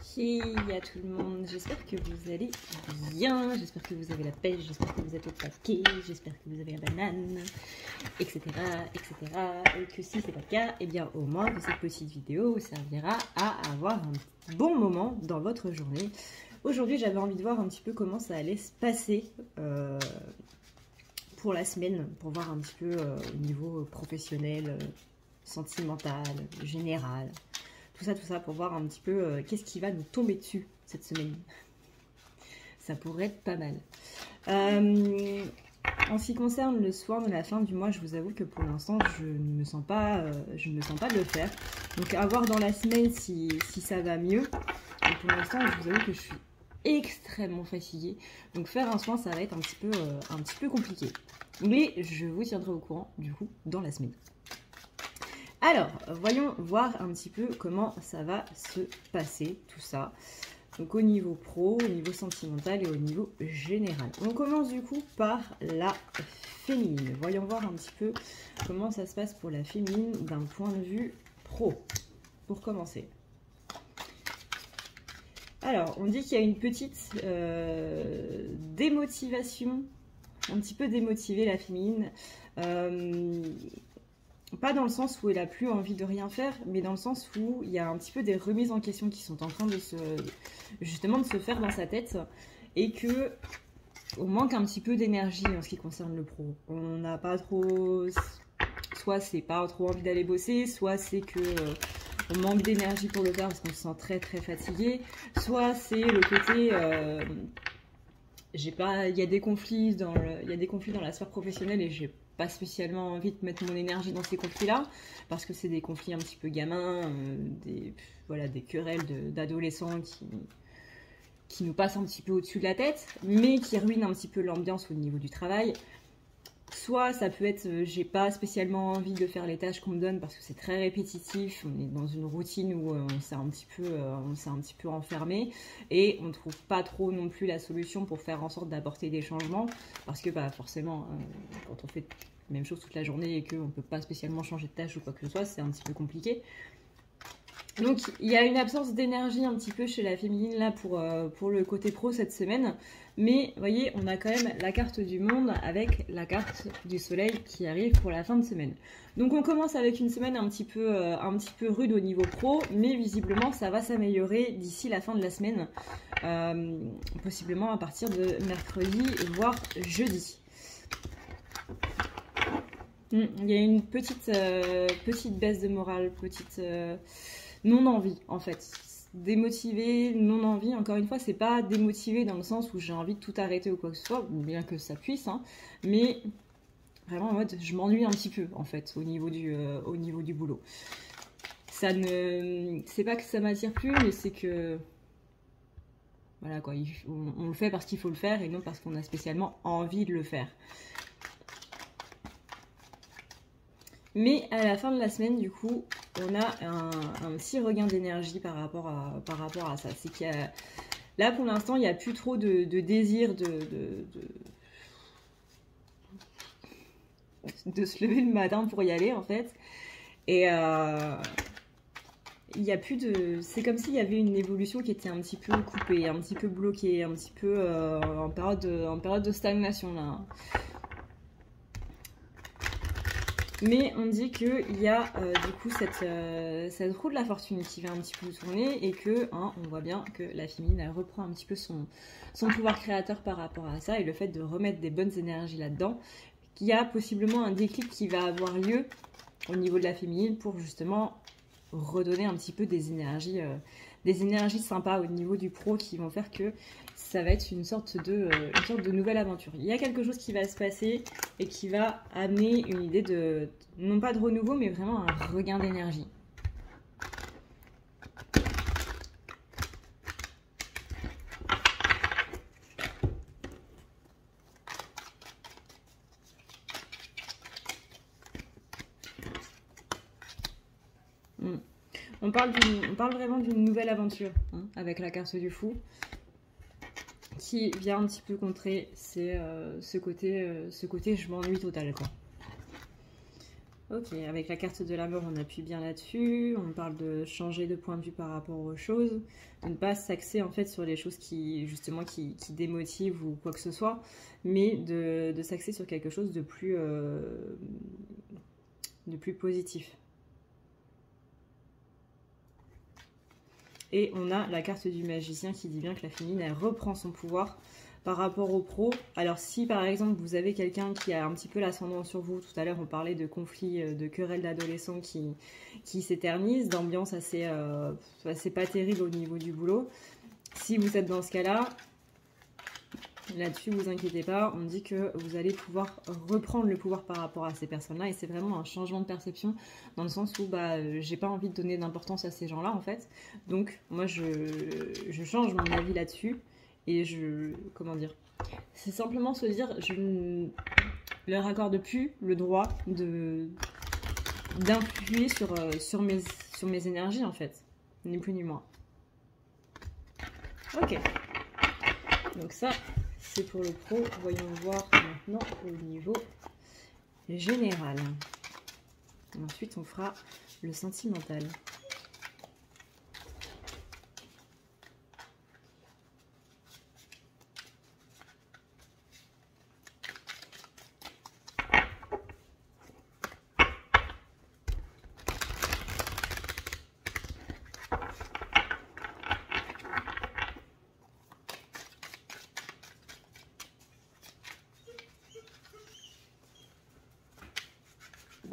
Hey à tout le monde, j'espère que vous allez bien, j'espère que vous avez la pêche, j'espère que vous êtes au paquet, j'espère que vous avez la banane, etc. Et que si c'est pas le cas, eh bien au moins que cette petite vidéo vous servira à avoir un bon moment dans votre journée. Aujourd'hui j'avais envie de voir un petit peu comment ça allait se passer pour la semaine, pour voir un petit peu au niveau professionnel, sentimental, général. Tout ça pour voir un petit peu qu'est-ce qui va nous tomber dessus cette semaine. Ça pourrait être pas mal. En ce qui concerne le soin de la fin du mois, je vous avoue que pour l'instant, je ne me sens pas de le faire. Donc à voir dans la semaine si ça va mieux. Et pour l'instant, je vous avoue que je suis extrêmement fatiguée. Donc faire un soin, ça va être un petit peu compliqué. Mais je vous tiendrai au courant, du coup, dans la semaine. Alors, voyons voir un petit peu comment ça va se passer, tout ça. Donc au niveau pro, au niveau sentimental et au niveau général. On commence du coup par la féminine. Voyons voir un petit peu comment ça se passe pour la féminine d'un point de vue pro. Pour commencer. Alors, on dit qu'il y a une petite démotivation, un petit peu démotivée la féminine. Pas dans le sens où elle a plus envie de rien faire, mais dans le sens où il y a un petit peu des remises en question qui sont en train de se faire dans sa tête et que on manque un petit peu d'énergie en ce qui concerne le pro. On n'a pas trop, soit c'est pas trop envie d'aller bosser, soit c'est que on manque d'énergie pour le faire parce qu'on se sent très très fatigué, soit c'est le côté il y a des conflits dans la sphère professionnelle et j'ai pas spécialement envie de mettre mon énergie dans ces conflits-là, parce que c'est des conflits un petit peu gamins, des querelles d'adolescents qui nous passent un petit peu au-dessus de la tête, mais qui ruinent un petit peu l'ambiance au niveau du travail. Soit ça peut être, j'ai pas spécialement envie de faire les tâches qu'on me donne parce que c'est très répétitif, on est dans une routine où on s'est un petit peu enfermé et on trouve pas trop non plus la solution pour faire en sorte d'apporter des changements parce que forcément quand on fait la même chose toute la journée et qu'on peut pas spécialement changer de tâche ou quoi que ce soit, c'est un petit peu compliqué. Donc il y a une absence d'énergie un petit peu chez la féminine là pour le côté pro cette semaine. Mais vous voyez, on a quand même la carte du monde avec la carte du soleil qui arrive pour la fin de semaine. Donc on commence avec une semaine un petit peu rude au niveau pro, mais visiblement ça va s'améliorer d'ici la fin de la semaine. Possiblement à partir de mercredi, voire jeudi. Il y a une petite baisse de morale, non-envie en fait. Démotivé, non-envie, encore une fois, c'est pas démotivé dans le sens où j'ai envie de tout arrêter ou quoi que ce soit, bien que ça puisse, hein, mais vraiment en mode je m'ennuie un petit peu en fait au niveau du boulot. C'est pas que ça m'attire plus, mais c'est que voilà quoi, on le fait parce qu'il faut le faire et non parce qu'on a spécialement envie de le faire. Mais à la fin de la semaine, du coup, on a un petit regain d'énergie par rapport à ça. C'est qu'il y a, là, pour l'instant, il n'y a plus trop de désir de se lever le matin pour y aller, en fait. Et il y a plus de... C'est comme s'il y avait une évolution qui était un petit peu coupée, un petit peu bloquée, un petit peu en période de stagnation, là. Mais on dit qu'il y a du coup cette roue de la fortune qui va un petit peu tourner et que on voit bien que la féminine elle reprend un petit peu son pouvoir créateur par rapport à ça et le fait de remettre des bonnes énergies là-dedans, qu'il y a possiblement un déclic qui va avoir lieu au niveau de la féminine pour justement redonner un petit peu des énergies sympas au niveau du pro qui vont faire que ça va être une sorte de nouvelle aventure. Il y a quelque chose qui va se passer et qui va amener une idée de, non pas de renouveau, mais vraiment un regain d'énergie. On parle vraiment d'une nouvelle aventure avec la carte du fou qui vient un petit peu contrer ce côté je m'ennuie total quoi. Ok, avec la carte de la mort, on appuie bien là-dessus. On parle de changer de point de vue par rapport aux choses, de ne pas s'axer en fait sur les choses qui justement qui démotivent ou quoi que ce soit, mais de s'axer sur quelque chose de plus positif. Et on a la carte du magicien qui dit bien que la féminine, elle reprend son pouvoir par rapport au pro. Alors si par exemple vous avez quelqu'un qui a un petit peu l'ascendant sur vous, tout à l'heure on parlait de conflits, de querelles d'adolescents qui s'éternisent, d'ambiance assez pas terrible au niveau du boulot. Si vous êtes dans ce cas-là, là-dessus vous inquiétez pas, on dit que vous allez pouvoir reprendre le pouvoir par rapport à ces personnes-là, et c'est vraiment un changement de perception dans le sens où j'ai pas envie de donner d'importance à ces gens-là en fait, donc moi je change mon avis là-dessus. Et comment dire, c'est simplement se dire, je ne leur accorde plus le droit d'influer sur mes énergies en fait, ni plus ni moins. Ok, donc ça c'est pour le pro. Voyons voir maintenant au niveau général. Ensuite on fera le sentimental.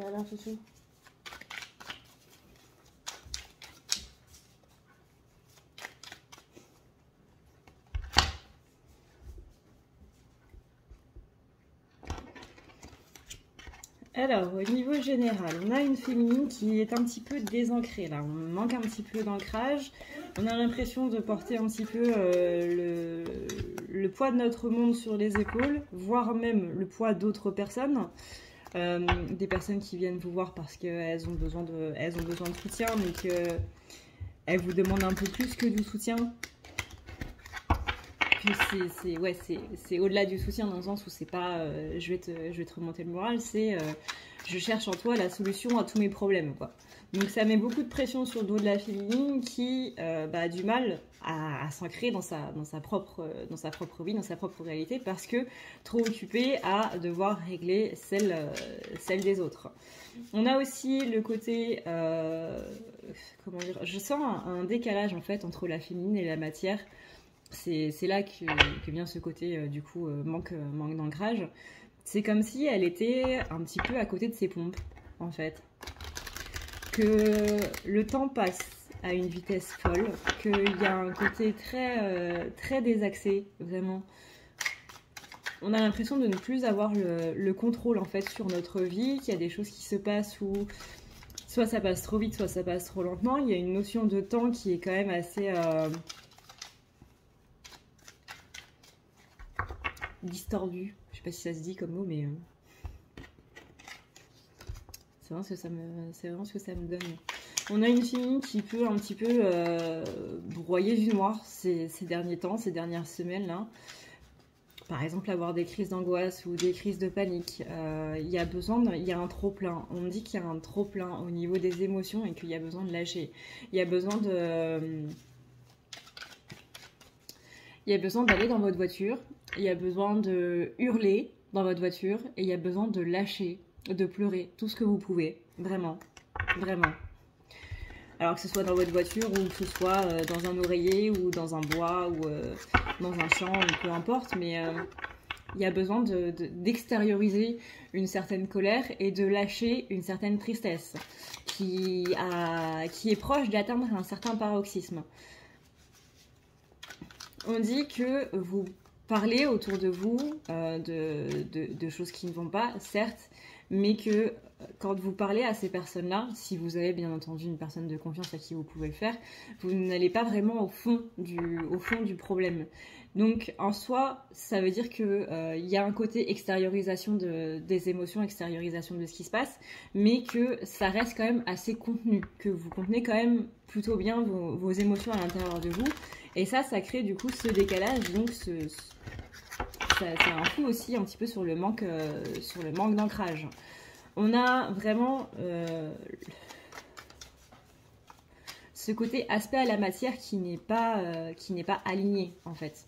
Alors, chouchou. Alors, au niveau général, on a une féminine qui est un petit peu désancrée là. On manque un petit peu d'ancrage. On a l'impression de porter un petit peu le poids de notre monde sur les épaules, voire même le poids d'autres personnes. Des personnes qui viennent vous voir parce qu'elles ont besoin de soutien, mais qu'elles vous demandent un peu plus que du soutien. Puis c'est au-delà du soutien dans le sens où c'est pas je vais te remonter le moral, c'est je cherche en toi la solution à tous mes problèmes, quoi. Donc ça met beaucoup de pression sur le dos de la féminine qui a du mal à s'ancrer dans sa propre vie, dans sa propre réalité, parce que trop occupée à devoir régler celle des autres. On a aussi le côté, comment dire, je sens un décalage en fait entre la féminine et la matière. C'est là que vient ce côté du coup manque d'ancrage. C'est comme si elle était un petit peu à côté de ses pompes en fait. Que le temps passe à une vitesse folle, qu'il y a un côté très désaxé, vraiment. On a l'impression de ne plus avoir le contrôle en fait sur notre vie, qu'il y a des choses qui se passent où soit ça passe trop vite, soit ça passe trop lentement. Il y a une notion de temps qui est quand même assez distordue. Je sais pas si ça se dit comme mot, mais c'est vraiment ce que ça me donne. On a une fille qui peut un petit peu broyer du noir ces derniers temps, ces dernières semaines là. Par exemple, avoir des crises d'angoisse ou des crises de panique. Il y a un trop plein. On me dit qu'il y a un trop plein au niveau des émotions et qu'il y a besoin de lâcher. Il y a besoin d'aller dans votre voiture. Il y a besoin de hurler dans votre voiture et il y a besoin de lâcher, de pleurer, tout ce que vous pouvez, vraiment, vraiment. Alors que ce soit dans votre voiture ou que ce soit dans un oreiller ou dans un bois ou dans un champ, ou peu importe, mais il y a besoin d'extérioriser une certaine colère et de lâcher une certaine tristesse qui est proche d'atteindre un certain paroxysme. On dit que vous parlez autour de vous de choses qui ne vont pas, certes, mais que quand vous parlez à ces personnes-là, si vous avez bien entendu une personne de confiance à qui vous pouvez le faire, vous n'allez pas vraiment au fond du problème. Donc en soi, ça veut dire qu'il y a un côté extériorisation des émotions, extériorisation de ce qui se passe, mais que ça reste quand même assez contenu, que vous contenez quand même plutôt bien vos émotions à l'intérieur de vous. Et ça crée du coup ce décalage, donc ça influe aussi un petit peu sur le manque d'ancrage. On a vraiment ce côté aspect à la matière qui n'est pas aligné en fait.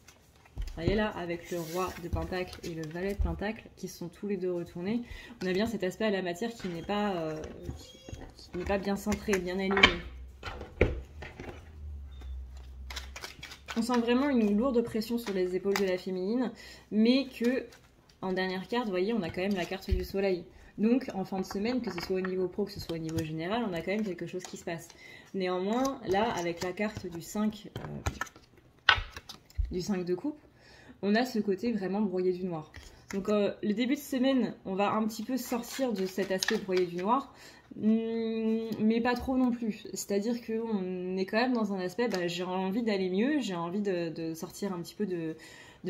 Vous voyez là, avec le roi de Pentacle et le valet de Pentacle qui sont tous les deux retournés, on a bien cet aspect à la matière qui n'est pas bien centré, bien aligné. On sent vraiment une lourde pression sur les épaules de la féminine, mais que en dernière carte, vous voyez, on a quand même la carte du soleil. Donc, en fin de semaine, que ce soit au niveau pro, que ce soit au niveau général, on a quand même quelque chose qui se passe. Néanmoins, là, avec la carte du 5 de coupe, on a ce côté vraiment broyé du noir. Donc, le début de semaine, on va un petit peu sortir de cet aspect broyé du noir, mais pas trop non plus. C'est-à-dire qu'on est quand même dans un aspect, j'ai envie d'aller mieux, j'ai envie de sortir un petit peu de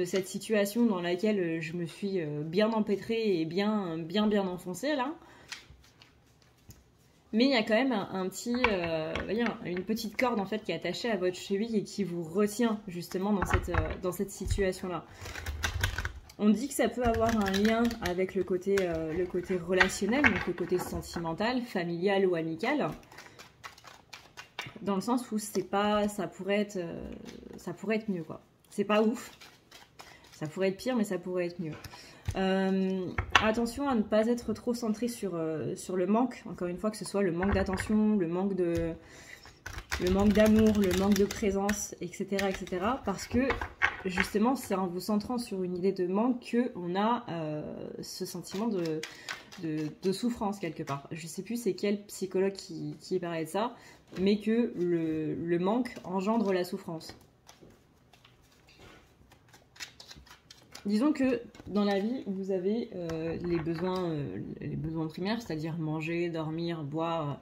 cette situation dans laquelle je me suis bien empêtrée et bien enfoncée là. Mais il y a quand même une petite corde en fait qui est attachée à votre cheville et qui vous retient justement dans cette situation-là. On dit que ça peut avoir un lien avec le côté relationnel, donc le côté sentimental, familial ou amical, dans le sens où ça pourrait être mieux quoi. C'est pas ouf. Ça pourrait être pire, mais ça pourrait être mieux. Attention à ne pas être trop centré sur le manque. Encore une fois, que ce soit le manque d'attention, le manque d'amour, le manque de présence, etc., etc. Parce que, justement, c'est en vous centrant sur une idée de manque qu'on a ce sentiment de souffrance, quelque part. Je ne sais plus c'est quel psychologue qui parlait de ça, mais que le manque engendre la souffrance. Disons que dans la vie, vous avez les besoins primaires, c'est-à-dire manger, dormir, boire,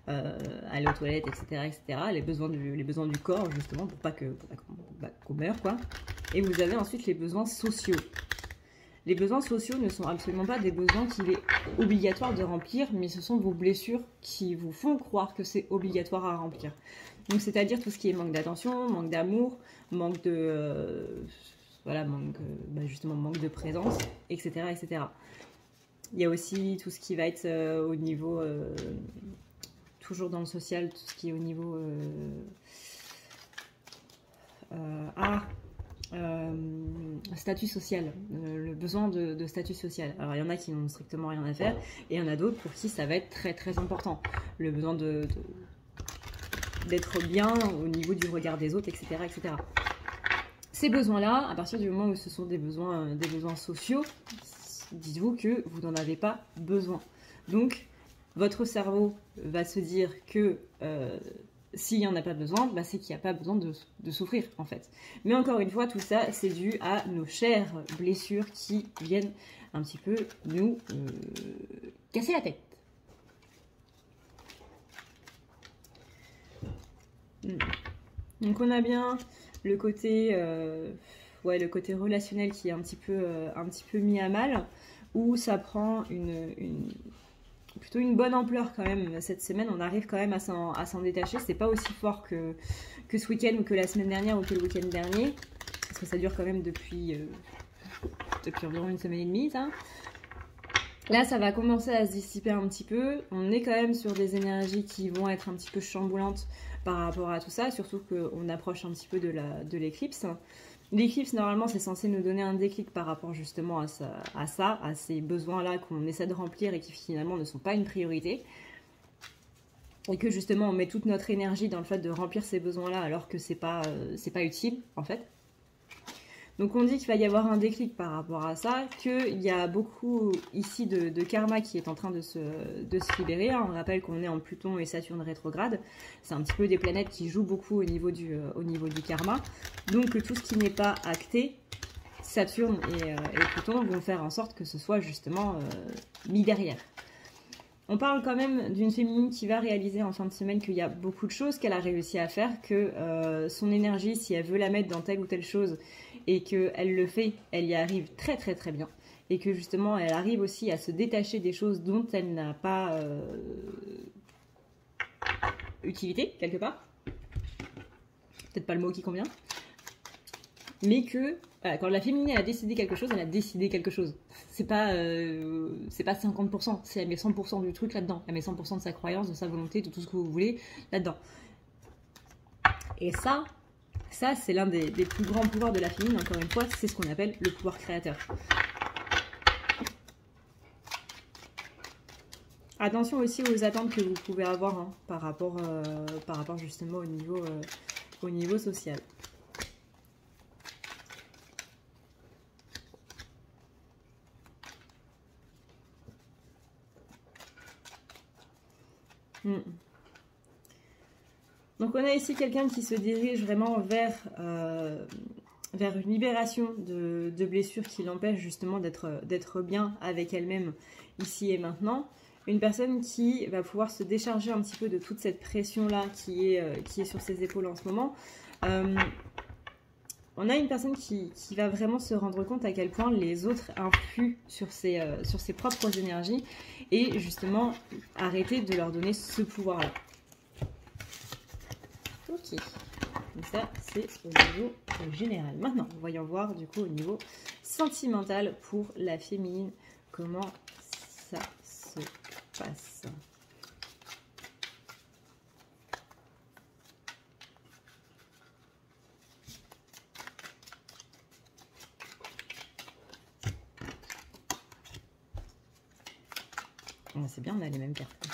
aller aux toilettes, etc., etc. Les besoins du corps, justement, pour pas qu'on meure, quoi. Et vous avez ensuite les besoins sociaux. Les besoins sociaux ne sont absolument pas des besoins qu'il est obligatoire de remplir, mais ce sont vos blessures qui vous font croire que c'est obligatoire à remplir. Donc, c'est-à-dire tout ce qui est manque d'attention, manque d'amour, manque de... justement manque de présence, etc., etc. Il y a aussi tout ce qui va être au niveau, toujours dans le social, tout ce qui est au niveau statut social, le besoin de statut social. Alors il y en a qui n'ont strictement rien à faire, et il y en a d'autres pour qui ça va être très très important. Le besoin d'être bien au niveau du regard des autres, etc., etc. Ces besoins-là, à partir du moment où ce sont des besoins sociaux, dites-vous que vous n'en avez pas besoin. Donc, votre cerveau va se dire que s'il n'y en a pas besoin, c'est qu'il n'y a pas besoin de souffrir, en fait. Mais encore une fois, tout ça, c'est dû à nos chères blessures qui viennent un petit peu nous casser la tête. Donc, on a bien... le côté relationnel qui est un petit peu mis à mal, où ça prend plutôt une bonne ampleur quand même. Cette semaine, on arrive quand même à s'en détacher. C'est pas aussi fort que ce week-end ou que la semaine dernière ou que le week-end dernier, parce que ça dure quand même depuis environ une semaine et demie, ça. Là, ça va commencer à se dissiper un petit peu. On est quand même sur des énergies qui vont être un petit peu chamboulantes par rapport à tout ça, surtout qu'on approche un petit peu de l'éclipse. L'éclipse, normalement, c'est censé nous donner un déclic par rapport justement à ces besoins-là qu'on essaie de remplir et qui finalement ne sont pas une priorité. Et que justement, on met toute notre énergie dans le fait de remplir ces besoins-là alors que c'est pas utile, en fait. Donc on dit qu'il va y avoir un déclic par rapport à ça, qu'il y a beaucoup ici de karma qui est en train de se libérer. On rappelle qu'on est en Pluton et Saturne rétrograde. C'est un petit peu des planètes qui jouent beaucoup au niveau du karma. Donc tout ce qui n'est pas acté, Saturne et Pluton vont faire en sorte que ce soit justement mis derrière. On parle quand même d'une féminine qui va réaliser en fin de semaine qu'il y a beaucoup de choses qu'elle a réussi à faire, que son énergie, si elle veut la mettre dans telle ou telle chose, et qu'elle le fait, elle y arrive très très très bien. Et que justement, elle arrive aussi à se détacher des choses dont elle n'a pas utilité, quelque part. Peut-être pas le mot qui convient. Mais que, voilà, quand la féminine a décidé quelque chose, elle a décidé quelque chose. c'est pas 50%, c'est elle met 100% du truc là-dedans. Elle met 100% de sa croyance, de sa volonté, de tout ce que vous voulez là-dedans. Et ça c'est l'un des plus grands pouvoirs de la féminine, encore une fois, c'est ce qu'on appelle le pouvoir créateur. Attention aussi aux attentes que vous pouvez avoir hein, par rapport justement au niveau social. Donc on a ici quelqu'un qui se dirige vraiment vers une libération de blessures qui l'empêchent justement d'être bien avec elle-même ici et maintenant. Une personne qui va pouvoir se décharger un petit peu de toute cette pression-là qui est sur ses épaules en ce moment. On a une personne qui va vraiment se rendre compte à quel point les autres influent sur ses propres énergies et justement arrêter de leur donner ce pouvoir-là. Ok, donc ça c'est au niveau général. Maintenant, voyons voir du coup au niveau sentimental pour la féminine, comment ça se passe. C'est bien, on a les mêmes cartes.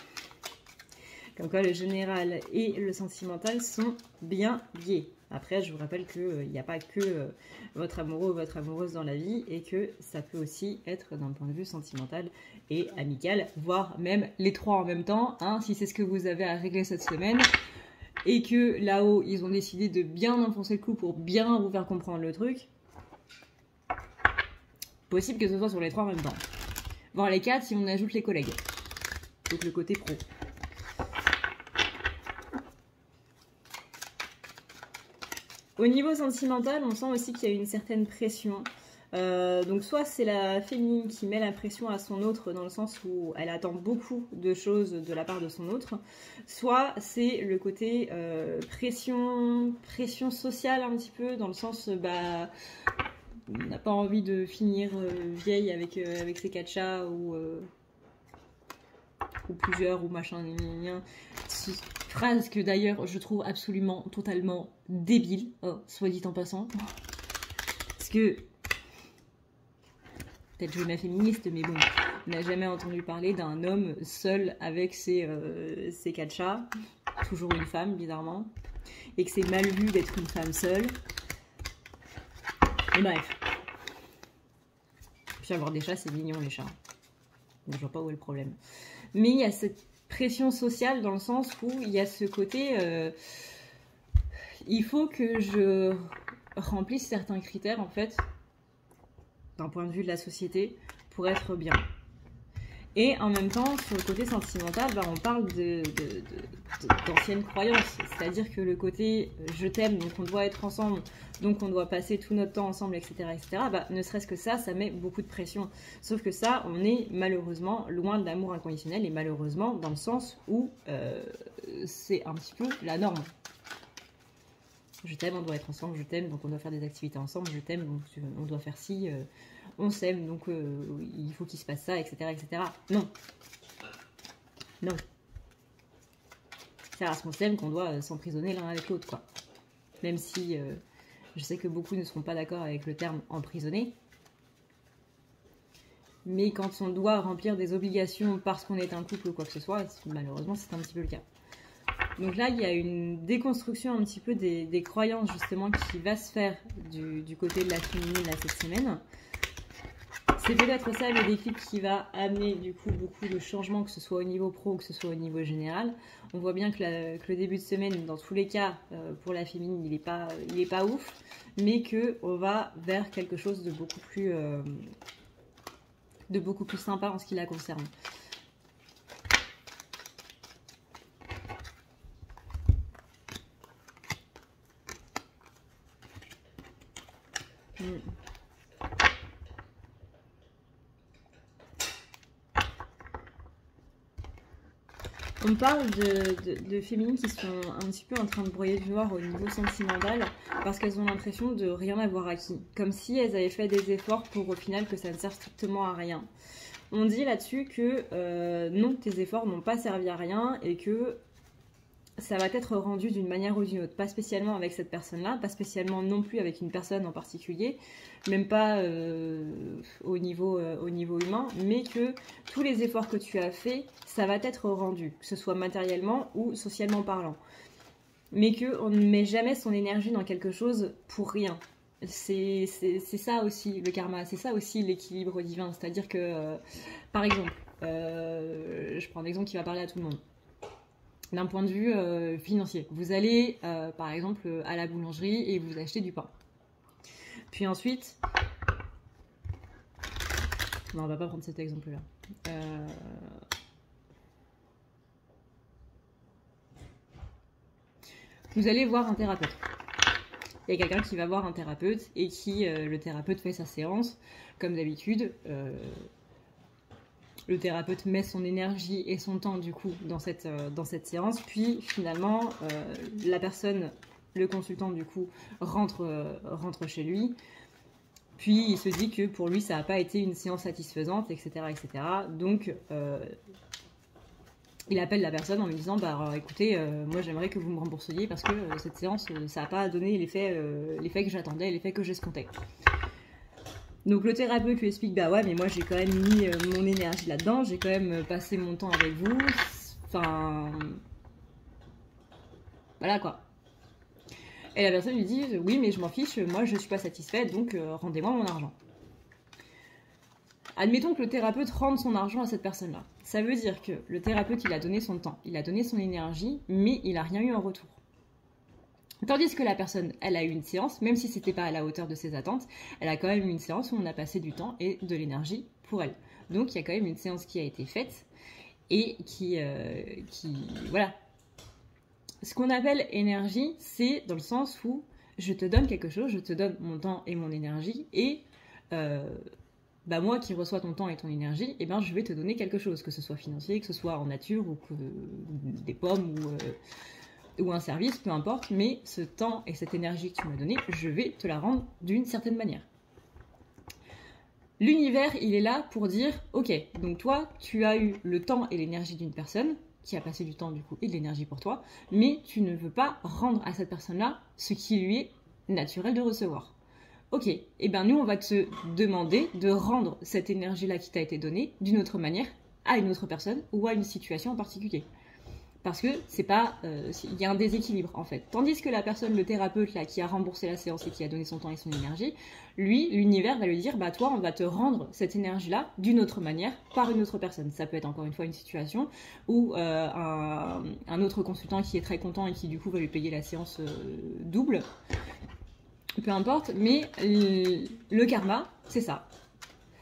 Comme quoi le général et le sentimental sont bien liés. Après, je vous rappelle qu'il n'y a pas que votre amoureux ou votre amoureuse dans la vie et que ça peut aussi être d'un point de vue sentimental et amical, voire même les trois en même temps, hein, si c'est ce que vous avez à régler cette semaine et que là-haut, ils ont décidé de bien enfoncer le clou pour bien vous faire comprendre le truc. Possible que ce soit sur les trois en même temps. Voire les quatre si on ajoute les collègues. Donc le côté pro. Au niveau sentimental, on sent aussi qu'il y a une certaine pression. Donc soit c'est la féminine qui met la pression à son autre dans le sens où elle attend beaucoup de choses de la part de son autre, soit c'est le côté pression sociale un petit peu dans le sens on n'a pas envie de finir vieille avec ses quatre chats ou plusieurs ou machin. Phrase que d'ailleurs je trouve absolument totalement débile, soit dit en passant. Parce que, peut-être je vais ma féministe, mais bon, on n'a jamais entendu parler d'un homme seul avec ses quatre chats, toujours une femme bizarrement, et que c'est mal vu d'être une femme seule. Et bref. Puis avoir des chats, c'est mignon les chats. Je vois pas où est le problème. Mais il y a cette pression sociale dans le sens où il y a ce côté il faut que je remplisse certains critères en fait d'un point de vue de la société pour être bien. Et en même temps, sur le côté sentimental, on parle d'anciennes croyances. C'est-à-dire que le côté je t'aime, donc on doit être ensemble, donc on doit passer tout notre temps ensemble, etc. Ne serait-ce que ça met beaucoup de pression. Sauf que ça, on est malheureusement loin de l'amour inconditionnel, et malheureusement dans le sens où c'est un petit peu la norme. Je t'aime, on doit être ensemble, je t'aime, donc on doit faire des activités ensemble, je t'aime, donc on doit faire ci, on s'aime, donc il faut qu'il se passe ça, etc. Non. Non. C'est parce qu'on s'aime qu'on doit s'emprisonner l'un avec l'autre, quoi. Même si je sais que beaucoup ne seront pas d'accord avec le terme emprisonner. Mais quand on doit remplir des obligations parce qu'on est un couple ou quoi que ce soit, malheureusement c'est un petit peu le cas. Donc là, il y a une déconstruction un petit peu des croyances justement qui va se faire du côté de la féminine là, cette semaine. C'est peut-être ça le déclic qui va amener du coup beaucoup de changements, que ce soit au niveau pro ou que ce soit au niveau général. On voit bien que le début de semaine, dans tous les cas, pour la féminine, il est pas ouf, mais qu'on va vers quelque chose de beaucoup plus sympa en ce qui la concerne. On parle de féminines qui sont un petit peu en train de broyer du noir au niveau sentimental parce qu'elles ont l'impression de rien avoir acquis. Comme si elles avaient fait des efforts pour au final que ça ne sert strictement à rien. On dit là-dessus que non, tes efforts n'ont pas servi à rien et que ça va être rendu d'une manière ou d'une autre. Pas spécialement avec cette personne-là, pas spécialement non plus avec une personne en particulier, même pas au niveau humain, mais que tous les efforts que tu as faits, ça va être rendu, que ce soit matériellement ou socialement parlant. Mais qu'on ne met jamais son énergie dans quelque chose pour rien. C'est ça aussi le karma, c'est ça aussi l'équilibre divin. C'est-à-dire que, par exemple, je prends un exemple qui va parler à tout le monde. D'un point de vue financier, vous allez par exemple à la boulangerie et vous achetez du pain. Puis ensuite, non, on va pas prendre cet exemple-là. Vous allez voir un thérapeute. Il y a quelqu'un qui va voir un thérapeute et qui, le thérapeute fait sa séance, comme d'habitude. Le thérapeute met son énergie et son temps du coup dans cette séance, puis finalement la personne, le consultant du coup, rentre chez lui, puis il se dit que pour lui ça n'a pas été une séance satisfaisante, etc. etc. Donc il appelle la personne en lui disant bah alors, écoutez, moi j'aimerais que vous me remboursiez parce que cette séance ça n'a pas donné l'effet que j'attendais, l'effet que j'escomptais. Donc le thérapeute lui explique bah ouais mais moi j'ai quand même mis mon énergie là-dedans, j'ai quand même passé mon temps avec vous, enfin voilà quoi. Et la personne lui dit oui mais je m'en fiche, moi je suis pas satisfaite donc rendez-moi mon argent. Admettons que le thérapeute rende son argent à cette personne-là. Ça veut dire que le thérapeute il a donné son temps, il a donné son énergie mais il a rien eu en retour. Tandis que la personne, elle a eu une séance, même si c'était pas à la hauteur de ses attentes, elle a quand même eu une séance où on a passé du temps et de l'énergie pour elle. Donc il y a quand même une séance qui a été faite et qui voilà. Ce qu'on appelle énergie, c'est dans le sens où je te donne quelque chose, je te donne mon temps et mon énergie et bah moi qui reçois ton temps et ton énergie, eh ben je vais te donner quelque chose, que ce soit financier, que ce soit en nature ou que des pommes ou un service, peu importe, mais ce temps et cette énergie que tu m'as donné, je vais te la rendre d'une certaine manière. L'univers, il est là pour dire, ok, donc toi, tu as eu le temps et l'énergie d'une personne, qui a passé du temps du coup et de l'énergie pour toi, mais tu ne veux pas rendre à cette personne-là ce qui lui est naturel de recevoir. Ok, et bien nous, on va te demander de rendre cette énergie-là qui t'a été donnée d'une autre manière à une autre personne ou à une situation en particulier. Parce que c'est pas, il y a un déséquilibre en fait. Tandis que la personne, le thérapeute là, qui a remboursé la séance et qui a donné son temps et son énergie, lui, l'univers va lui dire, bah toi, on va te rendre cette énergie-là d'une autre manière par une autre personne. Ça peut être encore une fois une situation où un autre consultant qui est très content et qui du coup va lui payer la séance double. Peu importe, mais le karma, c'est ça.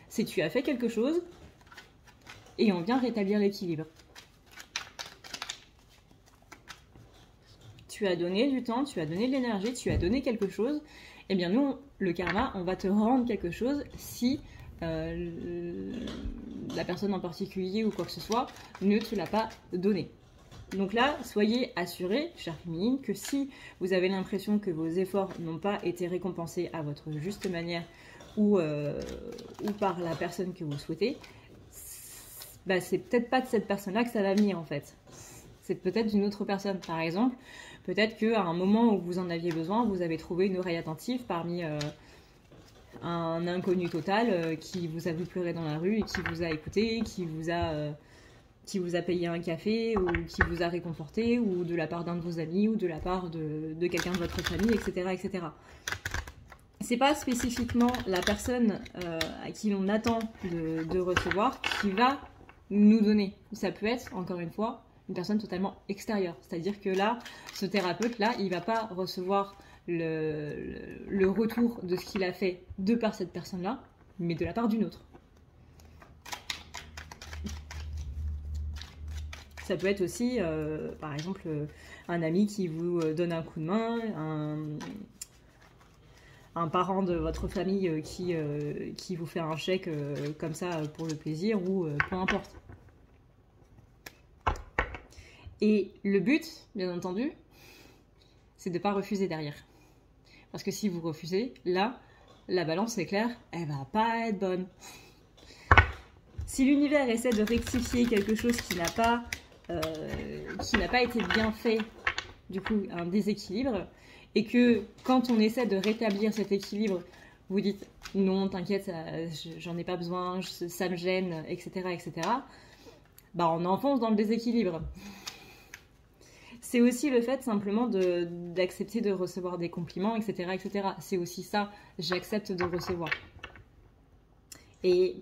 C'est tu as fait quelque chose et on vient rétablir l'équilibre. Tu as donné du temps, tu as donné de l'énergie, tu as donné quelque chose, eh bien nous, le karma, on va te rendre quelque chose si la personne en particulier ou quoi que ce soit ne te l'a pas donné. Donc là, soyez assurés, chère féminine, que si vous avez l'impression que vos efforts n'ont pas été récompensés à votre juste manière ou par la personne que vous souhaitez, bah, c'est peut-être pas de cette personne-là que ça va venir en fait. C'est peut-être d'une autre personne, par exemple. Peut-être qu'à un moment où vous en aviez besoin, vous avez trouvé une oreille attentive parmi un inconnu total qui vous a vu pleurer dans la rue et qui vous a écouté, qui vous a payé un café ou qui vous a réconforté ou de la part d'un de vos amis ou de la part de quelqu'un de votre famille, etc. etc. C'est pas spécifiquement la personne à qui l'on attend de recevoir qui va nous donner. Ça peut être, encore une fois, une personne totalement extérieure. C'est-à-dire que là, ce thérapeute-là, il ne va pas recevoir le retour de ce qu'il a fait de par cette personne-là, mais de la part d'une autre. Ça peut être aussi, par exemple, un ami qui vous donne un coup de main, un parent de votre famille qui vous fait un chèque comme ça pour le plaisir ou peu importe. Et le but, bien entendu, c'est de ne pas refuser derrière. Parce que si vous refusez, là, la balance, c'est clair, elle va pas être bonne. Si l'univers essaie de rectifier quelque chose qui n'a pas été bien fait, du coup, un déséquilibre, et que quand on essaie de rétablir cet équilibre, vous dites non, t'inquiète, j'en ai pas besoin, ça me gêne, etc., etc., bah on enfonce dans le déséquilibre. C'est aussi le fait simplement d'accepter de recevoir des compliments, etc., etc. C'est aussi ça, j'accepte de recevoir. Et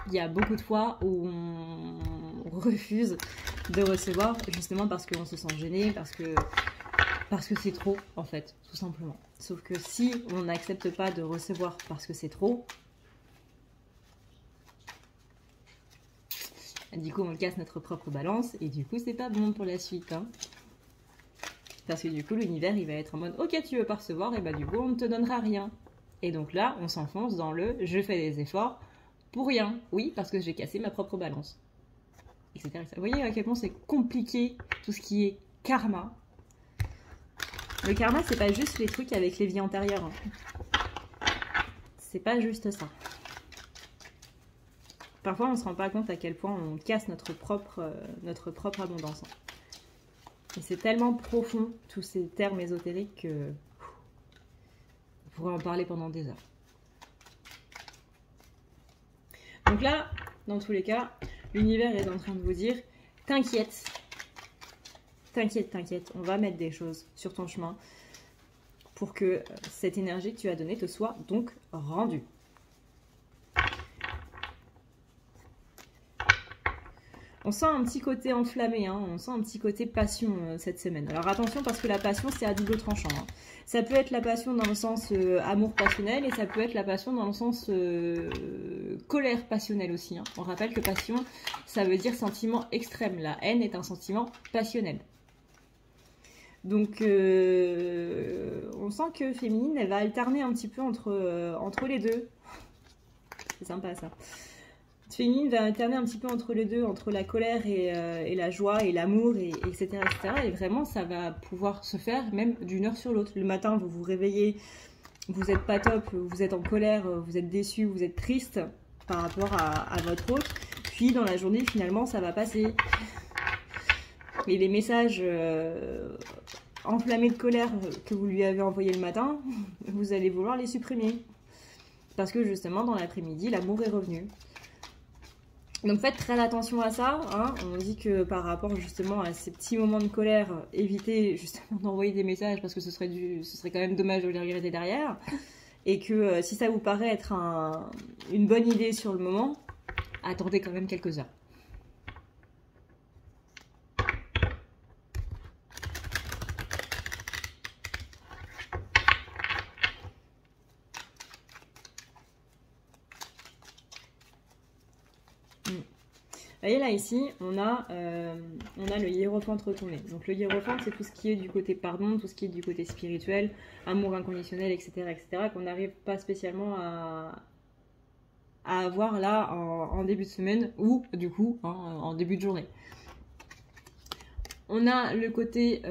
il y a beaucoup de fois où on refuse de recevoir, justement parce qu'on se sent gêné, parce que c'est trop, en fait, tout simplement. Sauf que si on n'accepte pas de recevoir parce que c'est trop, du coup, on casse notre propre balance, et du coup, c'est pas bon pour la suite, hein. Parce que du coup, l'univers, il va être en mode « Ok, tu veux pas recevoir, et bah du coup, on ne te donnera rien. » Et donc là, on s'enfonce dans le « Je fais des efforts pour rien. » Oui, parce que j'ai cassé ma propre balance. Etc. Vous voyez à quel point c'est compliqué, tout ce qui est karma. Le karma, c'est pas juste les trucs avec les vies antérieures. Hein. C'est pas juste ça. Parfois, on ne se rend pas compte à quel point on casse notre propre abondance. Hein. Et c'est tellement profond, tous ces termes ésotériques, que on pourrait en parler pendant des heures. Donc là, dans tous les cas, l'univers est en train de vous dire « T'inquiète, t'inquiète, t'inquiète, on va mettre des choses sur ton chemin pour que cette énergie que tu as donnée te soit donc rendue. » On sent un petit côté enflammé, hein, on sent un petit côté passion cette semaine. Alors attention, parce que la passion, c'est à double tranchant. Hein. Ça peut être la passion dans le sens amour passionnel, et ça peut être la passion dans le sens colère passionnelle aussi. Hein. On rappelle que passion, ça veut dire sentiment extrême. La haine est un sentiment passionnel. Donc on sent que féminine, elle va alterner un petit peu entre les deux. C'est sympa ça. Féminine va alterner un petit peu entre les deux, entre la colère et la joie et l'amour, etc., etc. Et vraiment, ça va pouvoir se faire même d'une heure sur l'autre. Le matin, vous vous réveillez, vous n'êtes pas top, vous êtes en colère, vous êtes déçu, vous êtes triste par rapport à votre autre. Puis dans la journée, finalement, ça va passer. Et les messages enflammés de colère que vous lui avez envoyés le matin, vous allez vouloir les supprimer. Parce que justement, dans l'après-midi, l'amour est revenu. Donc faites très attention à ça, hein. On dit que par rapport justement à ces petits moments de colère, évitez justement d'envoyer des messages parce que ce serait quand même dommage de les regretter derrière. Et que si ça vous paraît être une bonne idée sur le moment, attendez quand même quelques heures. Vous voyez là ici, on a le hiérophante retourné. Donc le hiérophante, c'est tout ce qui est du côté pardon, tout ce qui est du côté spirituel, amour inconditionnel, etc., etc., qu'on n'arrive pas spécialement à avoir là en début de semaine ou du coup en début de journée. On a le côté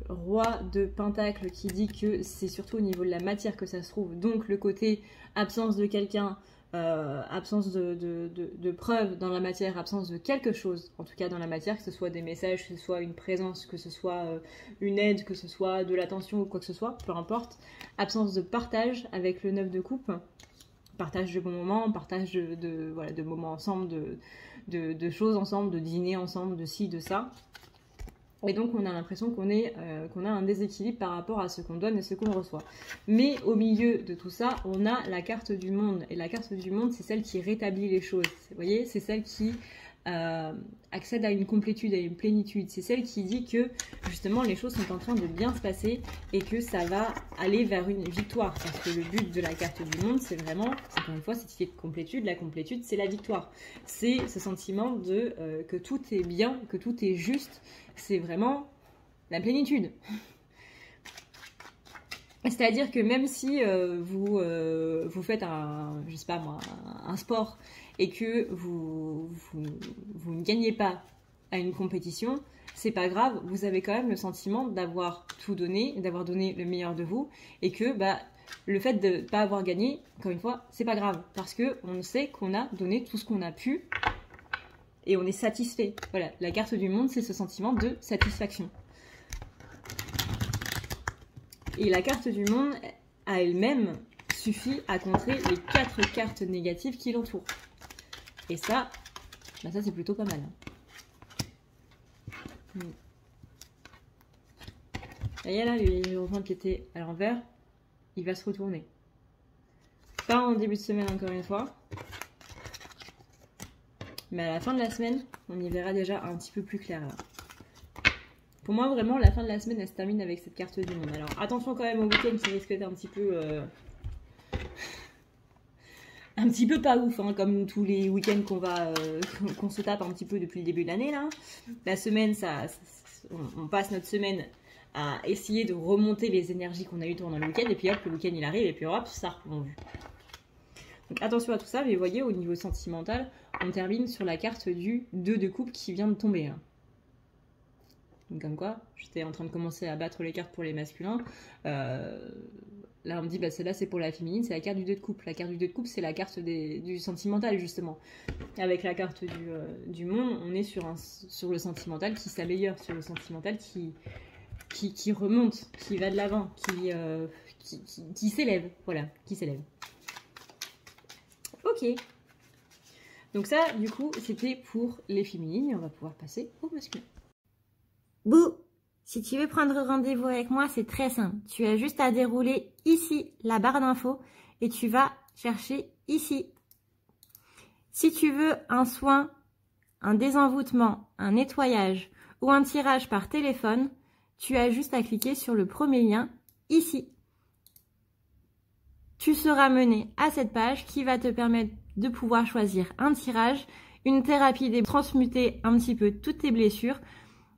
roi de pentacle qui dit que c'est surtout au niveau de la matière que ça se trouve. Donc le côté absence de quelqu'un, absence de preuves dans la matière, absence de quelque chose, en tout cas dans la matière, que ce soit des messages, que ce soit une présence, que ce soit une aide, que ce soit de l'attention ou quoi que ce soit, peu importe. Absence de partage avec le 9 de coupe, partage de bons moments, partage de moments ensemble, de choses ensemble, de dîner ensemble, de ci, de ça. Et donc on a l'impression qu'on a un déséquilibre par rapport à ce qu'on donne et ce qu'on reçoit. Mais au milieu de tout ça, on a la carte du monde. Et la carte du monde, c'est celle qui rétablit les choses. Vous voyez, c'est celle qui accède à une complétude, à une plénitude. C'est celle qui dit que justement les choses sont en train de bien se passer et que ça va aller vers une victoire. Parce que le but de la carte du monde, c'est vraiment, encore une fois, cette idée de complétude. La complétude, c'est la victoire. C'est ce sentiment que tout est bien, que tout est juste. C'est vraiment la plénitude. C'est-à-dire que même si vous faites je sais pas moi, un sport et que vous ne gagnez pas à une compétition, c'est pas grave, vous avez quand même le sentiment d'avoir tout donné, d'avoir donné le meilleur de vous, et que le fait de ne pas avoir gagné, encore une fois, c'est pas grave, parce qu'on sait qu'on a donné tout ce qu'on a pu, et on est satisfait. Voilà, la carte du monde, c'est ce sentiment de satisfaction. Et la carte du monde, à elle-même, suffit à contrer les 4 cartes négatives qui l'entourent. Et ça, ça c'est plutôt pas mal. Et là, le revend qui était à l'envers, il va se retourner. Pas en début de semaine encore une fois. Mais à la fin de la semaine, on y verra déjà un petit peu plus clair là. Pour moi, vraiment, la fin de la semaine, elle se termine avec cette carte du monde. Alors, attention quand même au week-end qui risque d'être un petit peu... un petit peu pas ouf, hein, comme tous les week-ends qu'on se tape un petit peu depuis le début de l'année là. La semaine, on passe notre semaine à essayer de remonter les énergies qu'on a eues pendant le week-end, et puis hop, le week-end il arrive, et puis hop, ça replonge. Donc attention à tout ça, mais vous voyez, au niveau sentimental, on termine sur la carte du 2 de coupe qui vient de tomber. Là. Donc comme quoi, j'étais en train de commencer à battre les cartes pour les masculins. Là, on me dit, celle-là, c'est pour la féminine, c'est la carte du 2 de coupe. La carte du 2 de coupe, c'est la carte du sentimental, justement. Avec la carte du monde, on est sur le sentimental qui s'améliore, sur le sentimental qui remonte, qui va de l'avant, qui s'élève. Voilà, qui s'élève. Ok. Donc ça, du coup, c'était pour les féminines. Et on va pouvoir passer au masculin. Bouh! Si tu veux prendre rendez-vous avec moi, c'est très simple. Tu as juste à dérouler ici la barre d'infos et tu vas chercher ici. Si tu veux un soin, un désenvoûtement, un nettoyage ou un tirage par téléphone, tu as juste à cliquer sur le premier lien ici. Tu seras mené à cette page qui va te permettre de pouvoir choisir un tirage, une thérapie transmuter un petit peu toutes tes blessures.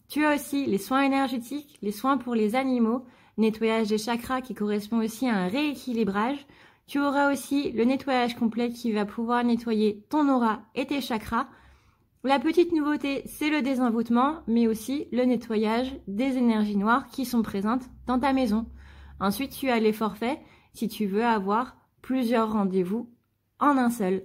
Tu as aussi les soins énergétiques, les soins pour les animaux, nettoyage des chakras qui correspond aussi à un rééquilibrage. Tu auras aussi le nettoyage complet qui va pouvoir nettoyer ton aura et tes chakras. La petite nouveauté, c'est le désenvoûtement, mais aussi le nettoyage des énergies noires qui sont présentes dans ta maison. Ensuite, tu as les forfaits si tu veux avoir plusieurs rendez-vous en un seul.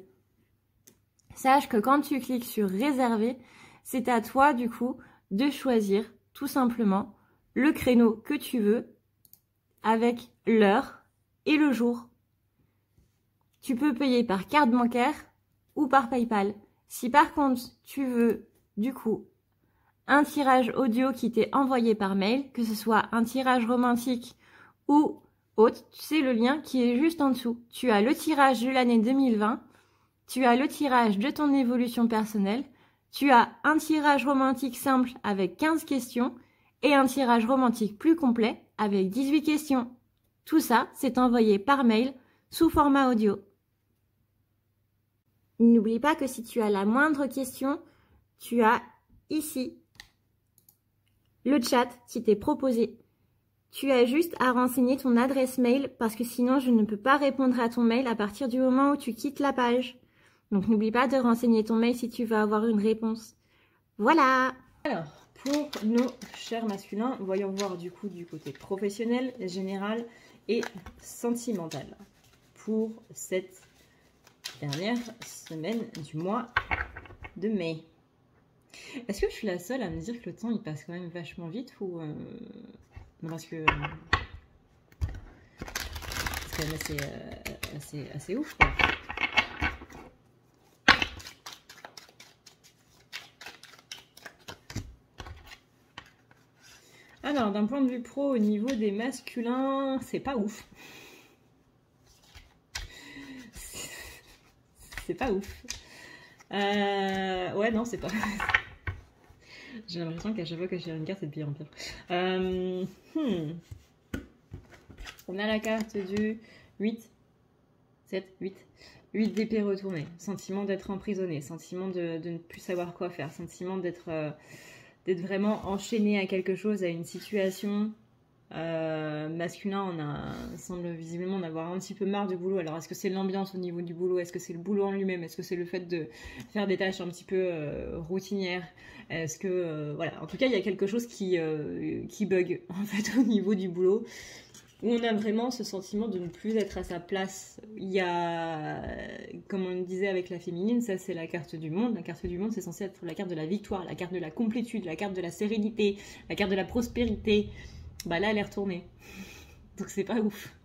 Sache que quand tu cliques sur réserver, c'est à toi du coup de choisir tout simplement le créneau que tu veux avec l'heure et le jour. Tu peux payer par carte bancaire ou par PayPal. Si par contre tu veux du coup un tirage audio qui t'est envoyé par mail, que ce soit un tirage romantique ou autre, c'est le lien qui est juste en dessous. Tu as le tirage de l'année 2020, tu as le tirage de ton évolution personnelle, tu as un tirage romantique simple avec 15 questions et un tirage romantique plus complet avec 18 questions. Tout ça, c'est envoyé par mail sous format audio. N'oublie pas que si tu as la moindre question, tu as ici le chat qui t'est proposé. Tu as juste à renseigner ton adresse mail parce que sinon je ne peux pas répondre à ton mail à partir du moment où tu quittes la page. Donc n'oublie pas de renseigner ton mail si tu veux avoir une réponse. Voilà! Alors, pour nos chers masculins, voyons voir du coup du côté professionnel, général et sentimental. Pour cette dernière semaine du mois de mai. Est-ce que je suis la seule à me dire que le temps il passe quand même vachement vite ou non, parce que c'est quand même assez ouf quoi. Alors, d'un point de vue pro, au niveau des masculins, c'est pas ouf. C'est pas ouf. Ouais, non, c'est pas. J'ai l'impression qu'à chaque fois que je tire une carte, c'est de pire en pire. On a la carte du 8, 7, 8. 8 d'épée retournée. Sentiment d'être emprisonné. Sentiment de ne plus savoir quoi faire. Sentiment d'être vraiment enchaîné à quelque chose, à une situation Masculin, semble visiblement en avoir un petit peu marre du boulot. Alors, est-ce que c'est l'ambiance au niveau du boulot? Est-ce que c'est le boulot en lui-même? Est-ce que c'est le fait de faire des tâches un petit peu routinières? Est-ce que... voilà, en tout cas, il y a quelque chose qui bug, en fait, au niveau du boulot, où on a vraiment ce sentiment de ne plus être à sa place. Il y a, comme on le disait avec la féminine, ça c'est la carte du monde. La carte du monde, c'est censé être la carte de la victoire, la carte de la complétude, la carte de la sérénité, la carte de la prospérité. Bah là, elle est retournée. Donc c'est pas ouf.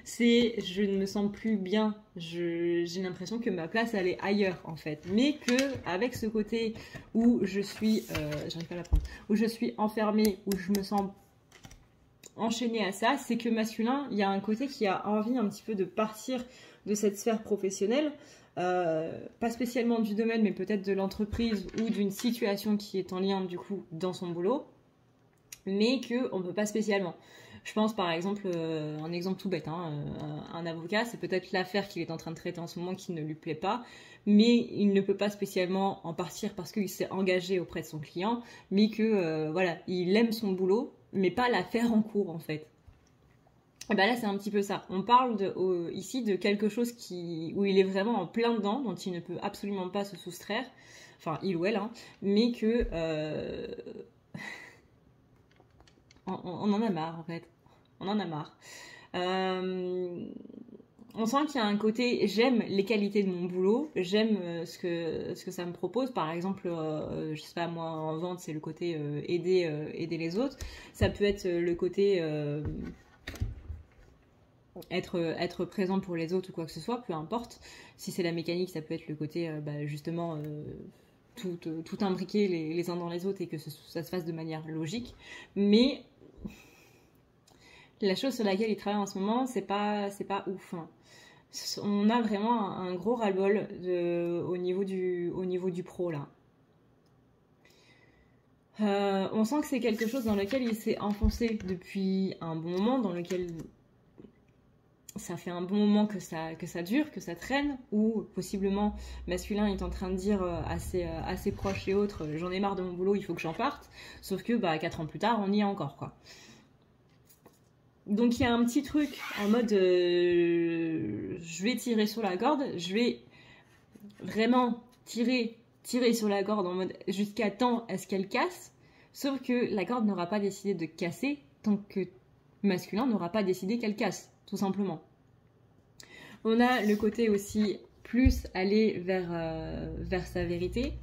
Je ne me sens plus bien. J'ai l'impression que ma place, elle est ailleurs, en fait. Mais que, avec ce côté où je suis... j'arrive pas à la prendre. Où je suis enfermée, où je me sens enchaînée à ça, c'est que masculin, il y a un côté qui a envie un petit peu de partir de cette sphère professionnelle. Pas spécialement du domaine, mais peut-être de l'entreprise ou d'une situation qui est en lien, du coup, dans son boulot. Mais qu'on ne peut pas spécialement. Je pense par exemple, un exemple tout bête, un avocat, c'est peut-être l'affaire qu'il est en train de traiter en ce moment qui ne lui plaît pas, mais il ne peut pas spécialement en partir parce qu'il s'est engagé auprès de son client, mais que voilà, il aime son boulot, mais pas l'affaire en cours en fait. Et ben là c'est un petit peu ça. On parle ici de quelque chose où il est vraiment en plein dedans, dont il ne peut absolument pas se soustraire, enfin il ou elle, mais que... on en a marre en fait. On en a marre. On sent qu'il y a un côté, j'aime les qualités de mon boulot, j'aime ce que ça me propose. Par exemple, je sais pas, moi en vente, c'est le côté aider les autres. Ça peut être le côté être présent pour les autres ou quoi que ce soit, peu importe. Si c'est la mécanique, ça peut être le côté justement tout imbriquer les uns dans les autres et que ça se fasse de manière logique. Mais la chose sur laquelle il travaille en ce moment, c'est pas ouf. On a vraiment un gros ras-le-bol au niveau du pro là. On sent que c'est quelque chose dans lequel il s'est enfoncé depuis un bon moment, dans lequel ça fait un bon moment que ça dure, que ça traîne, ou possiblement masculin est en train de dire assez proche et autres, j'en ai marre de mon boulot, il faut que j'en parte. Sauf que 4 ans plus tard, on y est encore quoi. Donc il y a un petit truc en mode je vais tirer sur la corde, je vais vraiment tirer sur la corde en mode jusqu'à temps à ce qu'elle casse, sauf que la corde n'aura pas décidé de casser tant que masculin n'aura pas décidé qu'elle casse, tout simplement. On a le côté aussi plus aller vers sa vérité.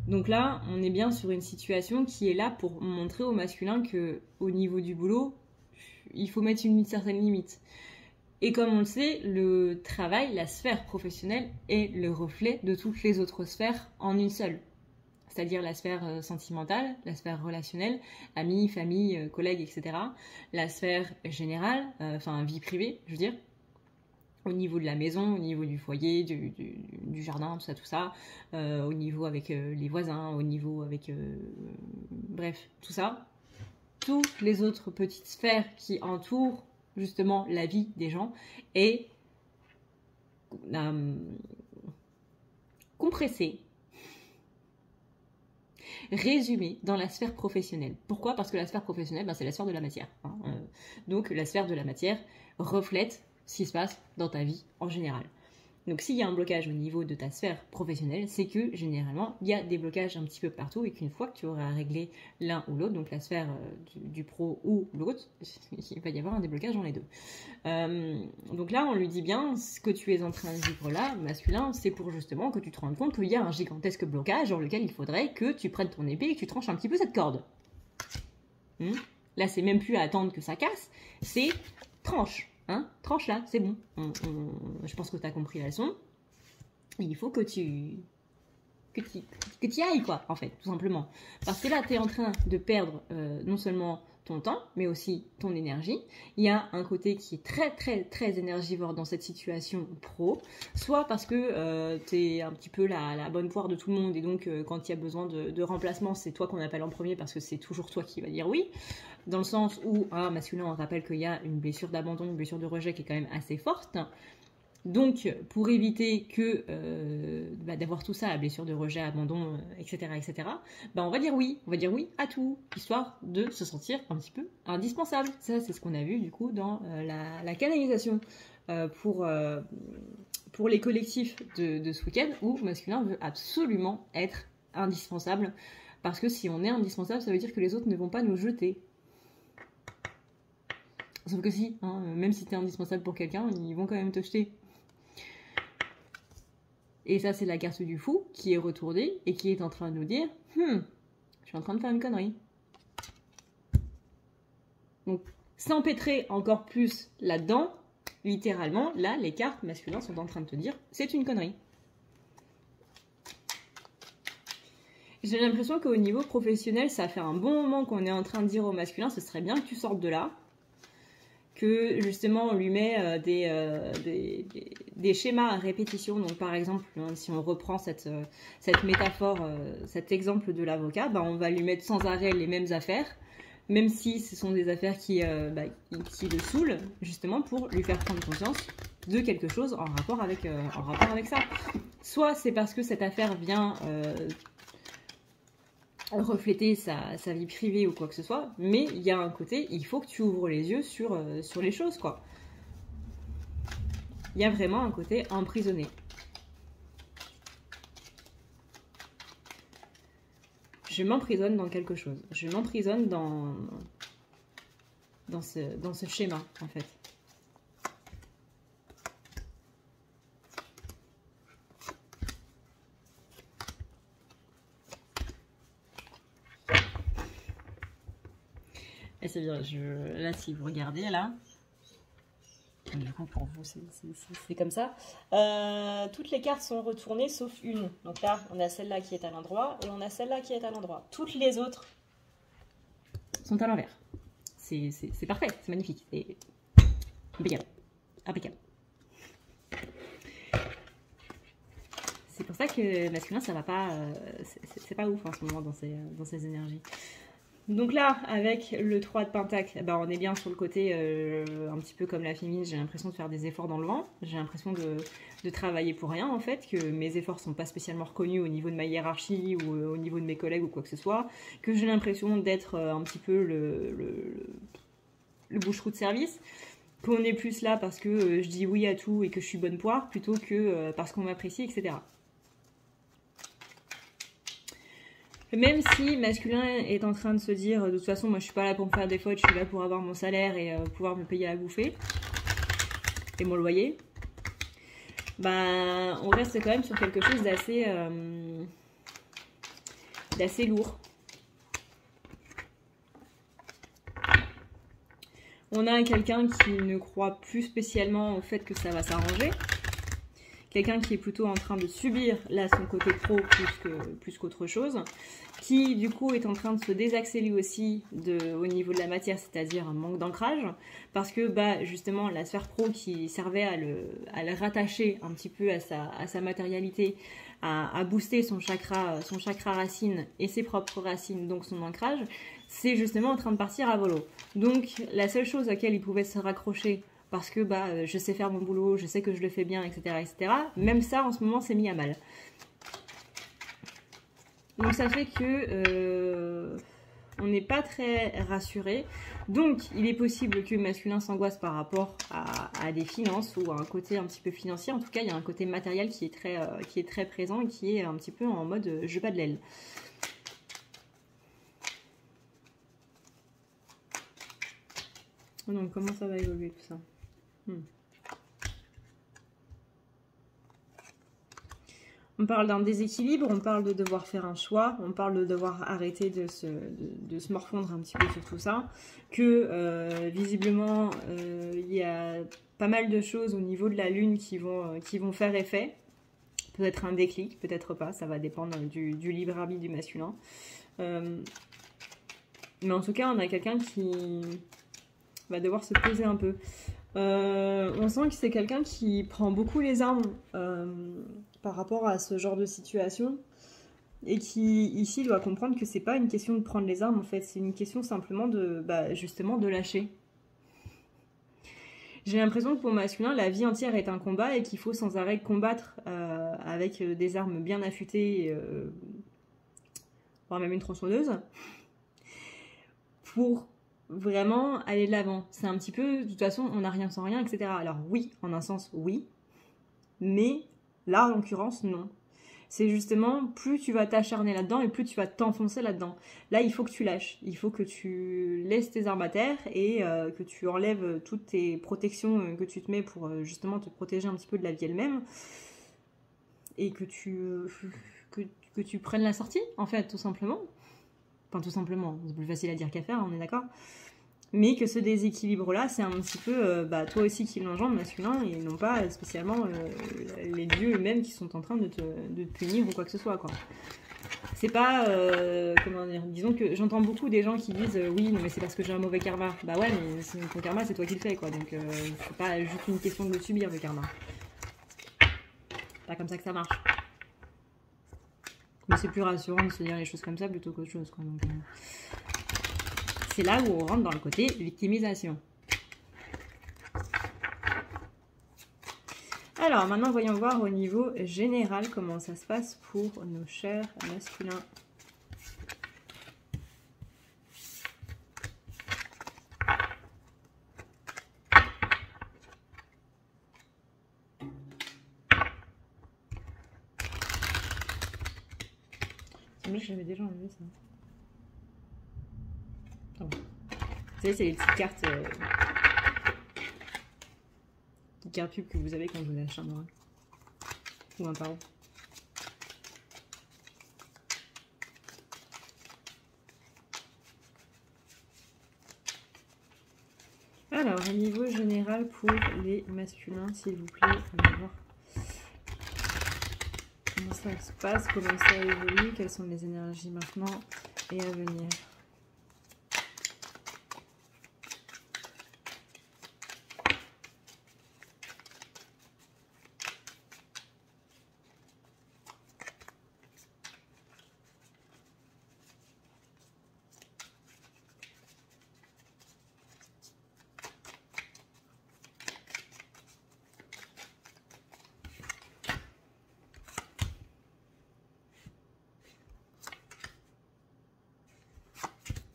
Donc là, on est bien sur une situation qui est là pour montrer au masculin que au niveau du boulot, il faut mettre une certaine limite. Et comme on le sait, le travail, la sphère professionnelle est le reflet de toutes les autres sphères en une seule. C'est-à-dire la sphère sentimentale, la sphère relationnelle, amis, famille, collègues, etc. La sphère générale, vie privée, je veux dire, au niveau de la maison, au niveau du foyer, du jardin, tout ça, au niveau avec les voisins, au niveau avec... bref, tout ça. Toutes les autres petites sphères qui entourent justement la vie des gens est compressée, résumée dans la sphère professionnelle. Pourquoi? Parce que la sphère professionnelle, c'est la sphère de la matière. Donc la sphère de la matière reflète ce qui se passe dans ta vie en général. Donc s'il y a un blocage au niveau de ta sphère professionnelle, c'est que généralement il y a des blocages un petit peu partout et qu'une fois que tu auras réglé l'un ou l'autre, donc la sphère du pro ou l'autre, il va y avoir un déblocage dans les deux. Donc là on lui dit bien, ce que tu es en train de vivre là, masculin, c'est pour justement que tu te rendes compte qu'il y a un gigantesque blocage dans lequel il faudrait que tu prennes ton épée et que tu tranches un petit peu cette corde. Là c'est même plus à attendre que ça casse, c'est tranche. Tranche là, c'est bon. Je pense que tu as compris la leçon. Il faut que tu y ailles, quoi, en fait, tout simplement. Parce que là, tu es en train de perdre non seulement ton temps, mais aussi ton énergie. Il y a un côté qui est très, très, très énergivore dans cette situation pro. Soit parce que tu es un petit peu la bonne poire de tout le monde, et donc quand il y a besoin de remplacement, c'est toi qu'on appelle en premier parce que c'est toujours toi qui va dire oui. Dans le sens où, masculin, on rappelle qu'il y a une blessure d'abandon, une blessure de rejet qui est quand même assez forte. Donc, pour éviter que d'avoir tout ça, blessure de rejet, abandon, etc., on va dire oui à tout, histoire de se sentir un petit peu indispensable. Ça, c'est ce qu'on a vu du coup dans la canalisation pour les collectifs de ce week-end où masculin veut absolument être indispensable, parce que si on est indispensable, ça veut dire que les autres ne vont pas nous jeter. Sauf que si, hein, même si t'es indispensable pour quelqu'un, ils vont quand même te jeter. Et ça, c'est la carte du fou qui est retournée et qui est en train de nous dire « je suis en train de faire une connerie ». Donc, s'empêtrer encore plus là-dedans, littéralement, là, les cartes masculines sont en train de te dire « c'est une connerie ». J'ai l'impression qu'au niveau professionnel, ça fait un bon moment qu'on est en train de dire au masculin « ce serait bien que tu sortes de là ». Que justement on lui met des schémas à répétition. Donc par exemple, hein, si on reprend cette métaphore, cet exemple de l'avocat, on va lui mettre sans arrêt les mêmes affaires, même si ce sont des affaires qui le saoulent, justement pour lui faire prendre conscience de quelque chose en rapport avec ça. Soit c'est parce que cette affaire vient refléter sa vie privée ou quoi que ce soit, mais il y a un côté, il faut que tu ouvres les yeux sur les choses, quoi. Il y a vraiment un côté emprisonné. Je m'emprisonne dans quelque chose. Je m'emprisonne dans ce schéma, en fait. Et c'est bien, là si vous regardez là, du coup pour vous c'est comme ça, toutes les cartes sont retournées sauf une. Donc là on a celle-là qui est à l'endroit et on a celle-là qui est à l'endroit. Toutes les autres sont à l'envers. C'est parfait, c'est magnifique, c'est impeccable, impeccable. C'est pour ça que masculin ça va pas, c'est pas ouf en ce moment dans ces énergies. Donc là, avec le 3 de Pentacle, on est bien sur le côté un petit peu comme la féminine, j'ai l'impression de faire des efforts dans le vent, j'ai l'impression de travailler pour rien en fait, que mes efforts sont pas spécialement reconnus au niveau de ma hiérarchie ou au niveau de mes collègues ou quoi que ce soit, que j'ai l'impression d'être un petit peu le bouche-trou de service, qu'on est plus là parce que je dis oui à tout et que je suis bonne poire, plutôt que parce qu'on m'apprécie, etc. Même si masculin est en train de se dire de toute façon moi je suis pas là pour me faire des fautes, je suis là pour avoir mon salaire et pouvoir me payer à bouffer et mon loyer, on reste quand même sur quelque chose d'assez lourd. On a quelqu'un qui ne croit plus spécialement au fait que ça va s'arranger. Quelqu'un qui est plutôt en train de subir là son côté pro plus qu'autre chose, qui du coup est en train de se désaxer lui aussi au niveau de la matière, c'est-à-dire un manque d'ancrage, parce que justement la sphère pro qui servait à le rattacher un petit peu à sa matérialité, à booster son chakra racine et ses propres racines, donc son ancrage, c'est justement en train de partir à volo. Donc la seule chose à laquelle il pouvait se raccrocher, parce que je sais faire mon boulot, je sais que je le fais bien, etc. Même ça, en ce moment, c'est mis à mal. Donc ça fait que on n'est pas très rassuré. Donc il est possible que le masculin s'angoisse par rapport à des finances ou à un côté un petit peu financier. En tout cas, il y a un côté matériel qui est très présent et qui est un petit peu en mode je bats de l'aile. Donc comment ça va évoluer tout ça? On parle d'un déséquilibre, on parle de devoir faire un choix, on parle de devoir arrêter de se morfondre un petit peu sur tout ça, que visiblement il y a pas mal de choses au niveau de la lune qui vont faire effet, peut-être un déclic, peut-être pas, ça va dépendre du libre arbitre du masculin. Mais en tout cas on a quelqu'un qui va devoir se poser un peu. On sent que c'est quelqu'un qui prend beaucoup les armes par rapport à ce genre de situation et qui ici doit comprendre que c'est pas une question de prendre les armes en fait, c'est une question simplement de justement de lâcher. J'ai l'impression que pour masculin, la vie entière est un combat et qu'il faut sans arrêt combattre avec des armes bien affûtées, voire même une tronçonneuse, pour vraiment aller de l'avant. C'est un petit peu, de toute façon, on n'a rien sans rien, etc. Alors oui, en un sens, oui, mais là, en l'occurrence, non. C'est justement, plus tu vas t'acharner là-dedans et plus tu vas t'enfoncer là-dedans. Là, il faut que tu lâches. Il faut que tu laisses tes armes à terre et que tu enlèves toutes tes protections que tu te mets pour justement te protéger un petit peu de la vie elle-même. Et que tu prennes la sortie, en fait, tout simplement. Enfin, tout simplement. C'est plus facile à dire qu'à faire, on est d'accord ? Mais que ce déséquilibre-là, c'est un petit peu toi aussi qui l'engendre, masculin, et non pas spécialement les dieux eux-mêmes qui sont en train de te punir ou quoi que ce soit, quoi. C'est pas... comment dire, disons que j'entends beaucoup des gens qui disent oui, non mais c'est parce que j'ai un mauvais karma. Bah ouais, mais ton karma, c'est toi qui le fais, quoi. Donc c'est pas juste une question de le subir, le karma. C'est pas comme ça que ça marche. Mais c'est plus rassurant de se dire les choses comme ça plutôt qu'autre chose, quoi. Donc, c'est là où on rentre dans le côté victimisation. Alors, maintenant, voyons voir au niveau général comment ça se passe pour nos chers masculins. C'est vrai que j'avais déjà enlevé ça. Oh. Vous savez, c'est les petites cartes... carte pub que vous avez quand vous achetez un oral ou un tarot. Alors, au niveau général pour les masculins, s'il vous plaît, on va voir comment ça se passe, comment ça évolue, quelles sont les énergies maintenant et à venir.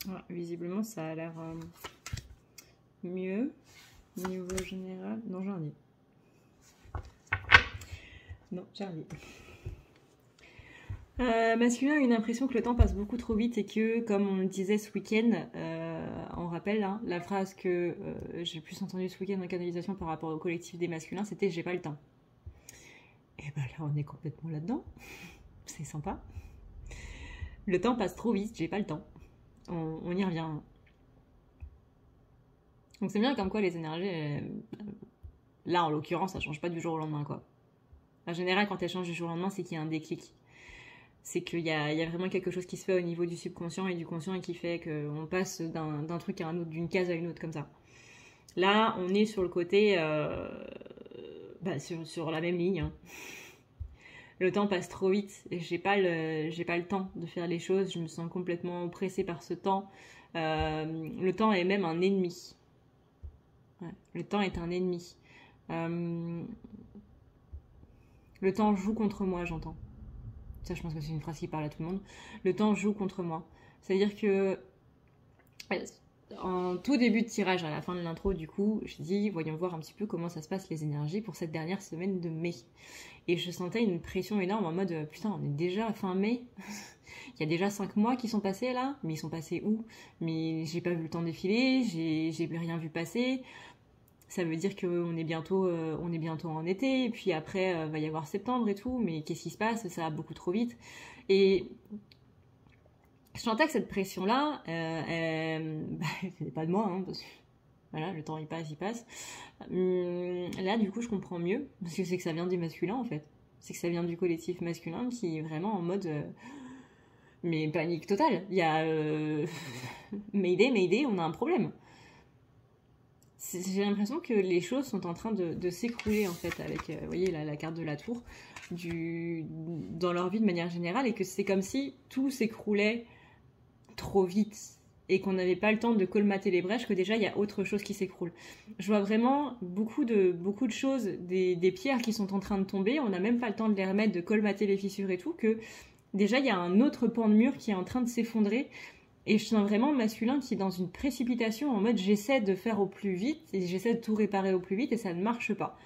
Ah, visiblement, ça a l'air mieux. Niveau général. Non, j'en ai. Non, Charlie. Masculin a une impression que le temps passe beaucoup trop vite et que, comme on le disait ce week-end, on rappelle hein, la phrase que j'ai plus entendue ce week-end en canalisation par rapport au collectif des masculins, c'était « j'ai pas le temps ». Et ben là, on est complètement là-dedans. C'est sympa. Le temps passe trop vite, j'ai pas le temps. On y revient. Donc c'est bien comme quoi les énergies, là en l'occurrence, ça change pas du jour au lendemain, quoi. En général, quand elles changent du jour au lendemain, c'est qu'il y a un déclic. C'est qu'il y a vraiment quelque chose qui se fait au niveau du subconscient et du conscient et qui fait qu'on passe d'un truc à un autre, d'une case à une autre, comme ça. Là, on est sur le côté... sur la même ligne. Hein. Le temps passe trop vite et j'ai pas le temps de faire les choses. Je me sens complètement oppressée par ce temps. Le temps est même un ennemi. Ouais, le temps est un ennemi. Le temps joue contre moi, j'entends. Ça, je pense que c'est une phrase qui parle à tout le monde. Le temps joue contre moi. C'est-à-dire que en tout début de tirage, à la fin de l'intro, du coup, je dis, voyons voir un petit peu comment ça se passe les énergies pour cette dernière semaine de mai. Et je sentais une pression énorme en mode, putain, on est déjà à fin mai. Il y a déjà 5 mois qui sont passés là, mais ils sont passés où? Mais j'ai pas vu le temps défiler, j'ai rien vu passer. Ça veut dire qu'on est bientôt en été, et puis après, va y avoir septembre et tout, mais qu'est-ce qui se passe? Ça va beaucoup trop vite. Et je sentais que cette pression-là, c'est pas de moi, hein, parce que voilà, le temps il passe. Là, du coup, je comprends mieux, parce que c'est que ça vient du masculin, en fait. C'est que ça vient du collectif masculin qui est vraiment en mode... mais panique totale. Il y a... Mayday, on a un problème. J'ai l'impression que les choses sont en train de s'écrouler, en fait, avec, vous voyez, la carte de la tour, dans leur vie de manière générale, et que c'est comme si tout s'écroulait trop vite. et qu'on n'avait pas le temps de colmater les brèches, que déjà il y a autre chose qui s'écroule. Je vois vraiment beaucoup de choses, des pierres qui sont en train de tomber, on n'a même pas le temps de les remettre, de colmater les fissures et tout, que déjà il y a un autre pan de mur qui est en train de s'effondrer. Et je sens vraiment masculin qui est dans une précipitation en mode j'essaie de faire au plus vite et j'essaie de tout réparer au plus vite et ça ne marche pas.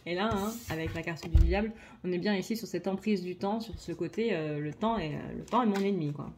Et là, hein, avec la carte du diable, on est bien ici sur cette emprise du temps, sur ce côté, le temps est mon ennemi, quoi.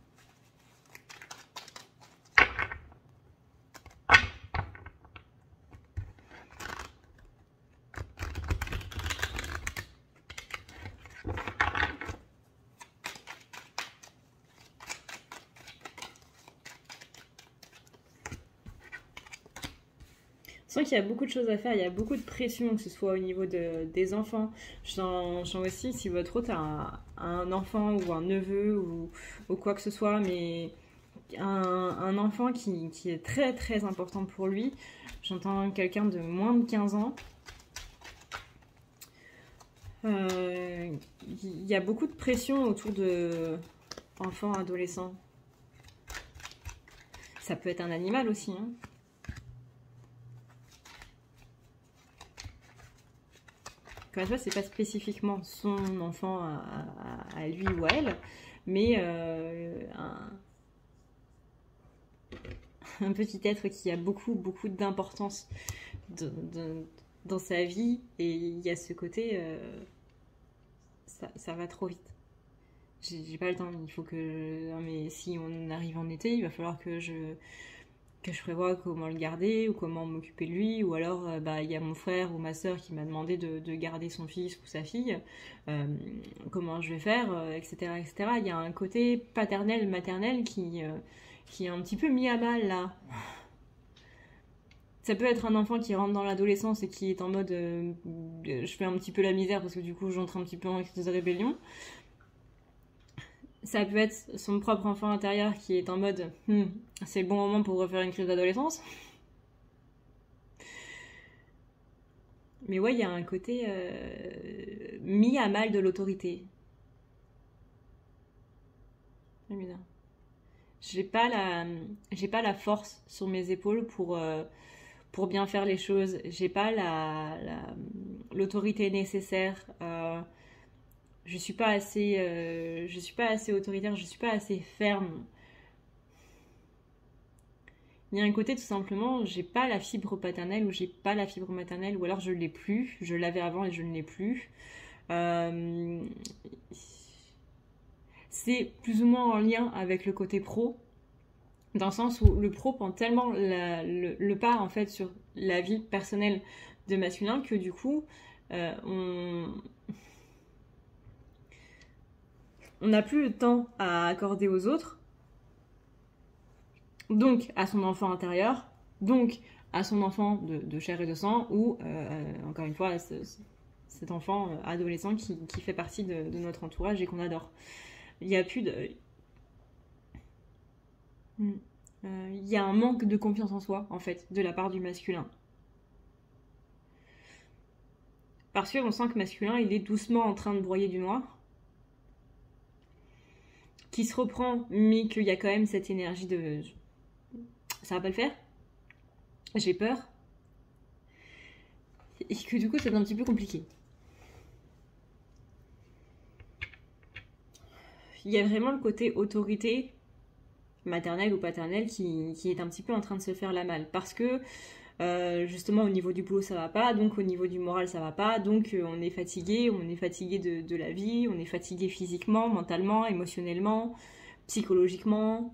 Je sens qu'il y a beaucoup de choses à faire, il y a beaucoup de pression, que ce soit au niveau des enfants. Je sens aussi si votre hôte a un enfant ou un neveu ou quoi que ce soit, mais un enfant qui est très très important pour lui. J'entends quelqu'un de moins de 15 ans. Il y a beaucoup de pression autour de enfants, adolescents. Ça peut être un animal aussi, hein. Encore une fois, c'est pas spécifiquement son enfant à lui ou à elle, mais un petit être qui a beaucoup d'importance dans sa vie, et il y a ce côté, ça va trop vite. J'ai pas le temps, il faut que... Non, mais si on arrive en été, il va falloir que je prévoie comment le garder ou comment m'occuper de lui, ou alors il y a mon frère ou ma soeur qui m'a demandé de garder son fils ou sa fille, comment je vais faire, etc., etc. Il y a un côté paternel, maternel qui est un petit peu mis à mal là. Ça peut être un enfant qui rentre dans l'adolescence et qui est en mode je fais un petit peu la misère parce que du coup j'entre un petit peu en crise de rébellion. Ça peut être son propre enfant intérieur qui est en mode c'est le bon moment pour refaire une crise d'adolescence. Mais ouais, il y a un côté mis à mal de l'autorité. J'ai pas la force sur mes épaules pour bien faire les choses. J'ai pas l'autorité nécessaire. Je suis pas assez autoritaire, je suis pas assez ferme. Il y a un côté tout simplement, j'ai pas la fibre paternelle ou j'ai pas la fibre maternelle, ou alors je l'ai plus, je l'avais avant et je ne l'ai plus. C'est plus ou moins en lien avec le côté pro, dans le sens où le pro prend tellement le pas en fait sur la vie personnelle de masculin que du coup on n'a plus le temps à accorder aux autres, donc à son enfant intérieur, donc à son enfant de chair et de sang, ou encore une fois cet enfant adolescent qui fait partie de notre entourage et qu'on adore. Il n'y a plus de... Il y a un manque de confiance en soi, en fait, de la part du masculin. Parce qu'on sent que masculin, il est doucement en train de broyer du noir, qui se reprend, mais qu'il y a quand même cette énergie de... Ça va pas le faire, j'ai peur, et que du coup, c'est un petit peu compliqué. Il y a vraiment le côté autorité maternelle ou paternelle qui est un petit peu en train de se faire la malle, parce que justement au niveau du boulot ça va pas, donc au niveau du moral ça va pas, donc on est fatigué de la vie, on est fatigué physiquement, mentalement, émotionnellement, psychologiquement.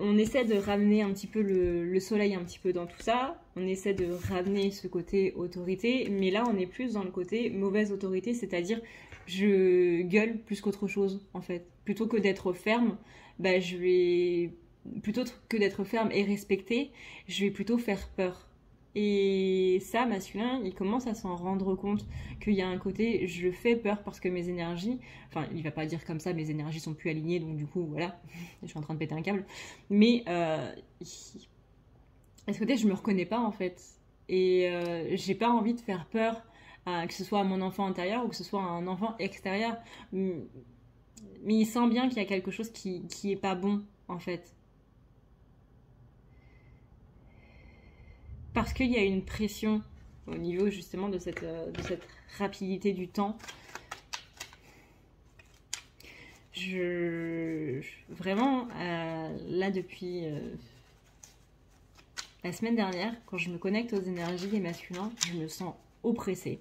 On essaie de ramener un petit peu le soleil un petit peu dans tout ça, on essaie de ramener ce côté autorité, mais là on est plus dans le côté mauvaise autorité, c'est-à-dire je gueule plus qu'autre chose en fait. Plutôt que d'être ferme, plutôt que d'être ferme et respectée, je vais plutôt faire peur. Et ça, masculin, il commence à s'en rendre compte qu'il y a un côté je fais peur parce que mes énergies, enfin il va pas dire comme ça, mes énergies sont plus alignées, donc du coup voilà, je suis en train de péter un câble, mais à ce côté je me reconnais pas en fait, et j'ai pas envie de faire peur que ce soit à mon enfant intérieur ou que ce soit à un enfant extérieur. Mais il sent bien qu'il y a quelque chose qui est pas bon, en fait. Parce qu'il y a une pression au niveau justement de cette rapidité du temps. Vraiment, là depuis la semaine dernière, quand je me connecte aux énergies des masculins, je me sens oppressée.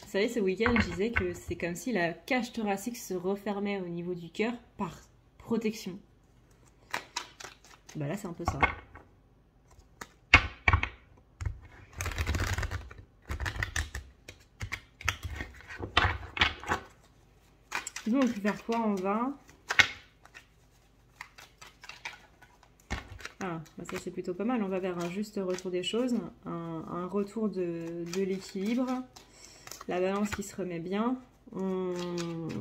Vous savez, ce week-end, je disais que c'est comme si la cage thoracique se refermait au niveau du cœur par protection. Bah là, c'est un peu ça. Nous, on peut faire quoi en vain? Ah, bah ça c'est plutôt pas mal. On va vers un juste retour des choses, un retour de l'équilibre, la balance qui se remet bien.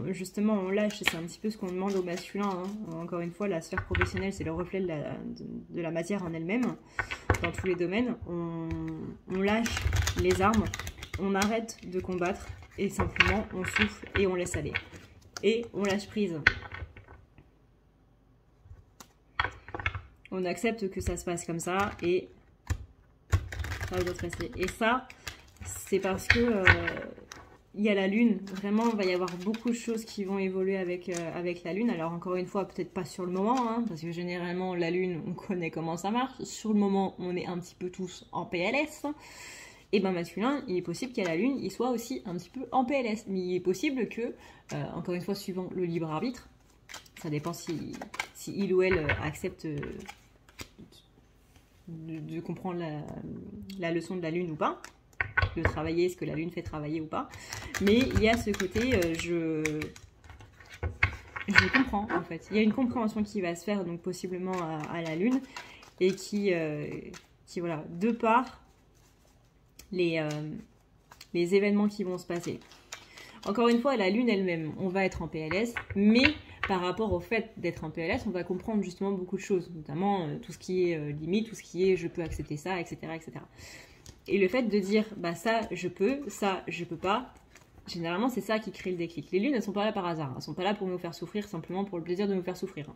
Justement, on lâche, c'est un petit peu ce qu'on demande aux masculins. Hein. Encore une fois, la sphère professionnelle, c'est le reflet de la matière en elle-même, dans tous les domaines. On lâche les armes, on arrête de combattre et simplement on souffle et on laisse aller. Et on lâche prise. On accepte que ça se passe comme ça et ça va se passer. Et ça, c'est parce que il y a la lune. Vraiment, il va y avoir beaucoup de choses qui vont évoluer avec la lune. Alors encore une fois, peut-être pas sur le moment, hein, parce que généralement la lune, on connaît comment ça marche. Sur le moment, on est un petit peu tous en PLS. Et ben masculin, il est possible qu'à la lune, il soit aussi un petit peu en PLS. Mais il est possible que, encore une fois, suivant le libre arbitre, ça dépend si il ou elle accepte de comprendre la leçon de la lune ou pas, de travailler ce que la lune fait travailler ou pas. Mais il y a ce côté, je comprends en fait. Il y a une compréhension qui va se faire donc possiblement à la lune et qui voilà, de par les événements qui vont se passer. Encore une fois, la lune elle-même, on va être en PLS, mais par rapport au fait d'être en PLS, on va comprendre justement beaucoup de choses, notamment tout ce qui est limite, tout ce qui est je peux accepter ça, etc., etc. Et le fait de dire bah ça je peux pas, généralement c'est ça qui crée le déclic. Les lunes elles sont pas là par hasard, elles sont pas là pour nous faire souffrir simplement pour le plaisir de nous faire souffrir.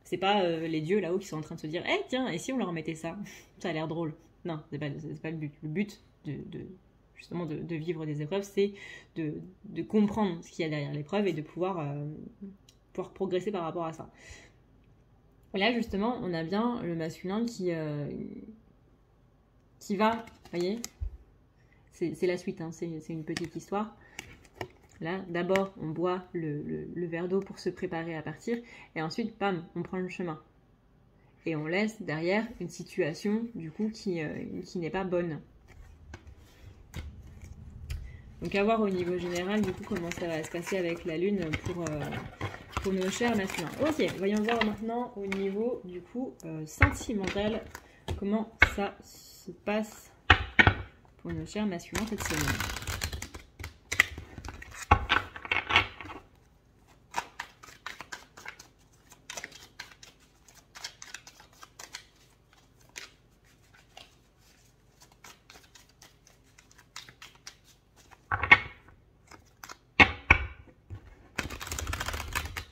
C'est pas les dieux là-haut qui sont en train de se dire eh tiens et si on leur mettait ça, ça a l'air drôle. Non, c'est pas le but. Le but justement de vivre des épreuves, c'est de comprendre ce qu'il y a derrière l'épreuve et de pouvoir progresser par rapport à ça. Et là, justement, on a bien le masculin qui va, vous voyez, c'est la suite, hein, c'est une petite histoire. Là, d'abord, on boit le verre d'eau pour se préparer à partir, et ensuite, bam, on prend le chemin. Et on laisse derrière une situation, du coup, qui n'est pas bonne. Donc à voir au niveau général du coup comment ça va se passer avec la lune pour nos chers masculins. Ok, voyons voir maintenant au niveau du coup sentimental comment ça se passe pour nos chers masculins cette semaine.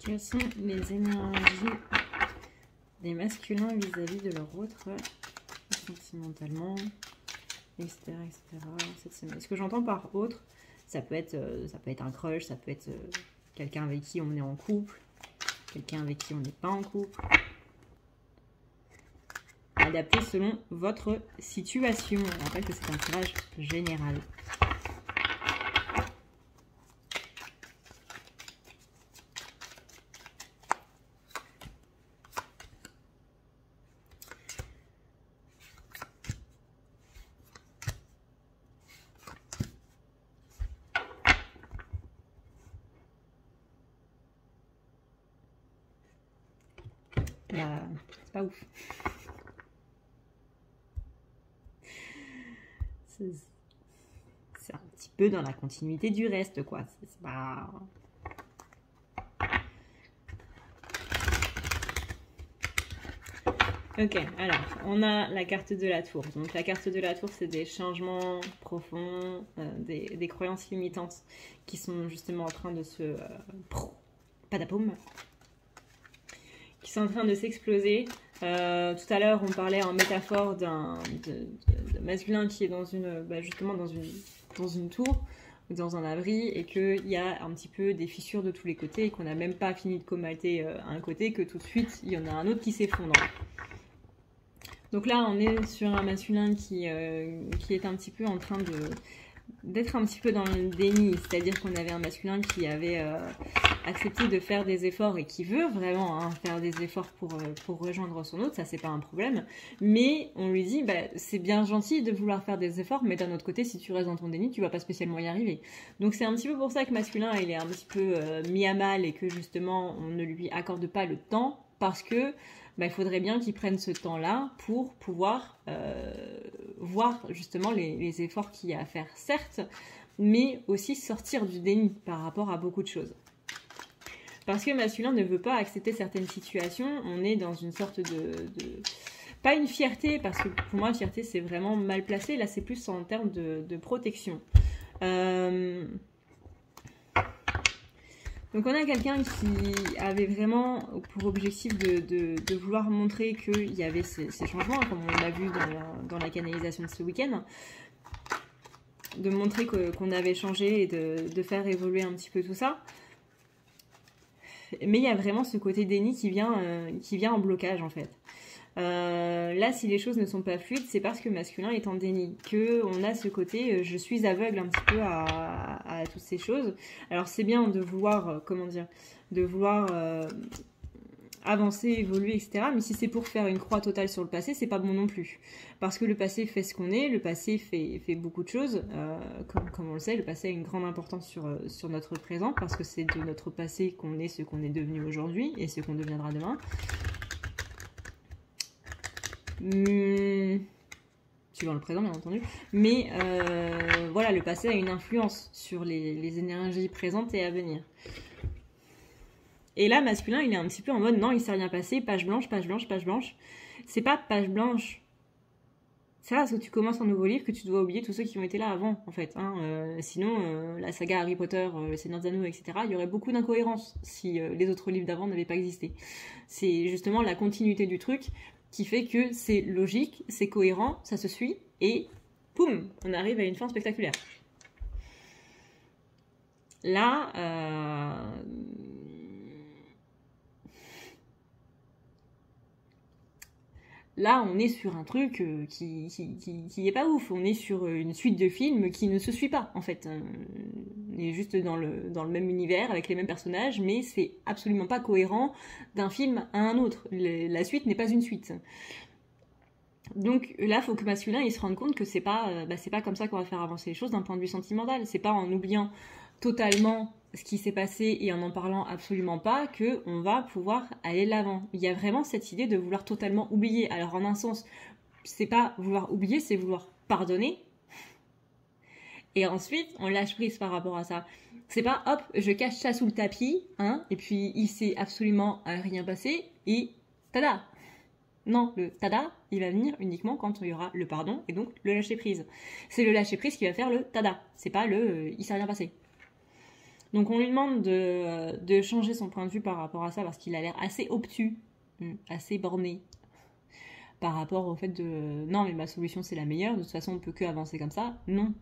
Quelles sont les énergies des masculins vis-à-vis de leur autre sentimentalement, etc. cette semaine. Ce que j'entends par autre, ça peut être un crush, ça peut être quelqu'un avec qui on est en couple, quelqu'un avec qui on n'est pas en couple. Adapté selon votre situation. Je rappelle que c'est un tirage général. C'est pas ouf. C'est un petit peu dans la continuité du reste, quoi. C'est pas... Ok, alors, on a la carte de la tour. Donc la carte de la tour, c'est des changements profonds, des croyances limitantes qui sont justement en train de se... padapoum, qui sont en train de s'exploser. Tout à l'heure, on parlait en métaphore d'un masculin qui est dans justement dans une tour, dans un abri, et qu'il y a un petit peu des fissures de tous les côtés, et qu'on n'a même pas fini de comater un côté, que tout de suite, il y en a un autre qui s'effondre. Donc là, on est sur un masculin qui est un petit peu en train d'être un petit peu dans le déni, c'est-à-dire qu'on avait un masculin qui avait accepté de faire des efforts et qui veut vraiment faire des efforts pour rejoindre son autre, ça c'est pas un problème, mais on lui dit c'est bien gentil de vouloir faire des efforts, mais d'un autre côté, si tu restes dans ton déni, tu vas pas spécialement y arriver. Donc c'est un petit peu pour ça que masculin il est un petit peu mis à mal et que justement on ne lui accorde pas le temps, parce que il faudrait bien qu'il prenne ce temps-là pour pouvoir voir justement les efforts qu'il y a à faire, certes, mais aussi sortir du déni par rapport à beaucoup de choses. Parce que masculin ne veut pas accepter certaines situations, on est dans une sorte pas une fierté, parce que pour moi, fierté, c'est vraiment mal placé, là c'est plus en termes de protection. Donc on a quelqu'un qui avait vraiment pour objectif de vouloir montrer qu'il y avait ces changements, comme on l'a vu dans la canalisation de ce week-end, de montrer qu'on avait changé et de faire évoluer un petit peu tout ça. Mais il y a vraiment ce côté déni qui vient en blocage en fait. Là, si les choses ne sont pas fluides, c'est parce que masculin est en déni, qu'on a ce côté je suis aveugle un petit peu à toutes ces choses. Alors c'est bien de vouloir, avancer, évoluer, etc. Mais si c'est pour faire une croix totale sur le passé, c'est pas bon non plus. Parce que le passé fait ce qu'on est, le passé fait beaucoup de choses. Comme on le sait, le passé a une grande importance sur notre présent, parce que c'est de notre passé qu'on est ce qu'on est devenu aujourd'hui et ce qu'on deviendra demain. Suivant le présent bien entendu, mais voilà, le passé a une influence sur les énergies présentes et à venir. Et là, masculin, il est un petit peu en mode non, il s'est rien passé, page blanche, page blanche, page blanche. C'est pas page blanche. C'est parce que tu commences un nouveau livre que tu dois oublier tous ceux qui ont été là avant, en fait. Sinon, la saga Harry Potter, Le Seigneur des Anneaux, etc., il y aurait beaucoup d'incohérences si les autres livres d'avant n'avaient pas existé. C'est justement la continuité du truc qui fait que c'est logique, c'est cohérent, ça se suit, et poum, on arrive à une fin spectaculaire. Là, on est sur un truc qui est pas ouf. On est sur une suite de films qui ne se suit pas, en fait. On est juste dans le même univers, avec les mêmes personnages, mais c'est absolument pas cohérent d'un film à un autre. La suite n'est pas une suite. Donc là, il faut que masculin il se rende compte que c'est pas comme ça qu'on va faire avancer les choses d'un point de vue sentimental. C'est pas en oubliant totalement ce qui s'est passé et en parlant absolument pas qu'on va pouvoir aller de l'avant. Il y a vraiment cette idée de vouloir totalement oublier. Alors en un sens, c'est pas vouloir oublier, c'est vouloir pardonner. Et ensuite, on lâche prise par rapport à ça. C'est pas hop, je cache ça sous le tapis, et puis il s'est absolument rien passé et tada. Non, le tada, il va venir uniquement quand il y aura le pardon et donc le lâcher prise. C'est le lâcher prise qui va faire le tada. C'est pas le il s'est rien passé. Donc on lui demande de changer son point de vue par rapport à ça parce qu'il a l'air assez obtus, assez borné par rapport au fait de non mais ma solution c'est la meilleure, de toute façon on peut que avancer comme ça. Non.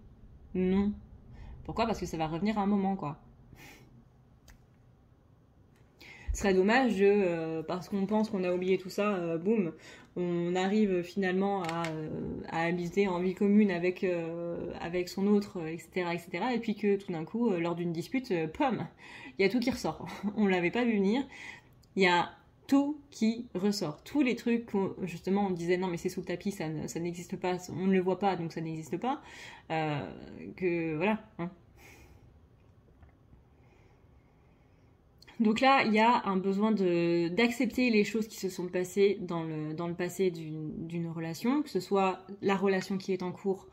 Pourquoi ? Parce que ça va revenir à un moment quoi. Ce serait dommage parce qu'on pense qu'on a oublié tout ça, boum, on arrive finalement à habiter en vie commune avec son autre, etc., et puis que tout d'un coup, lors d'une dispute, pom, il y a tout qui ressort. On l'avait pas vu venir. Il y a tout qui ressort. Tous les trucs justement on disait non mais c'est sous le tapis, ça n'existe pas, on ne le voit pas donc ça n'existe pas. Que voilà. Donc là, il y a un besoin d'accepter les choses qui se sont passées dans le passé d'une relation, que ce soit la relation qui est en cours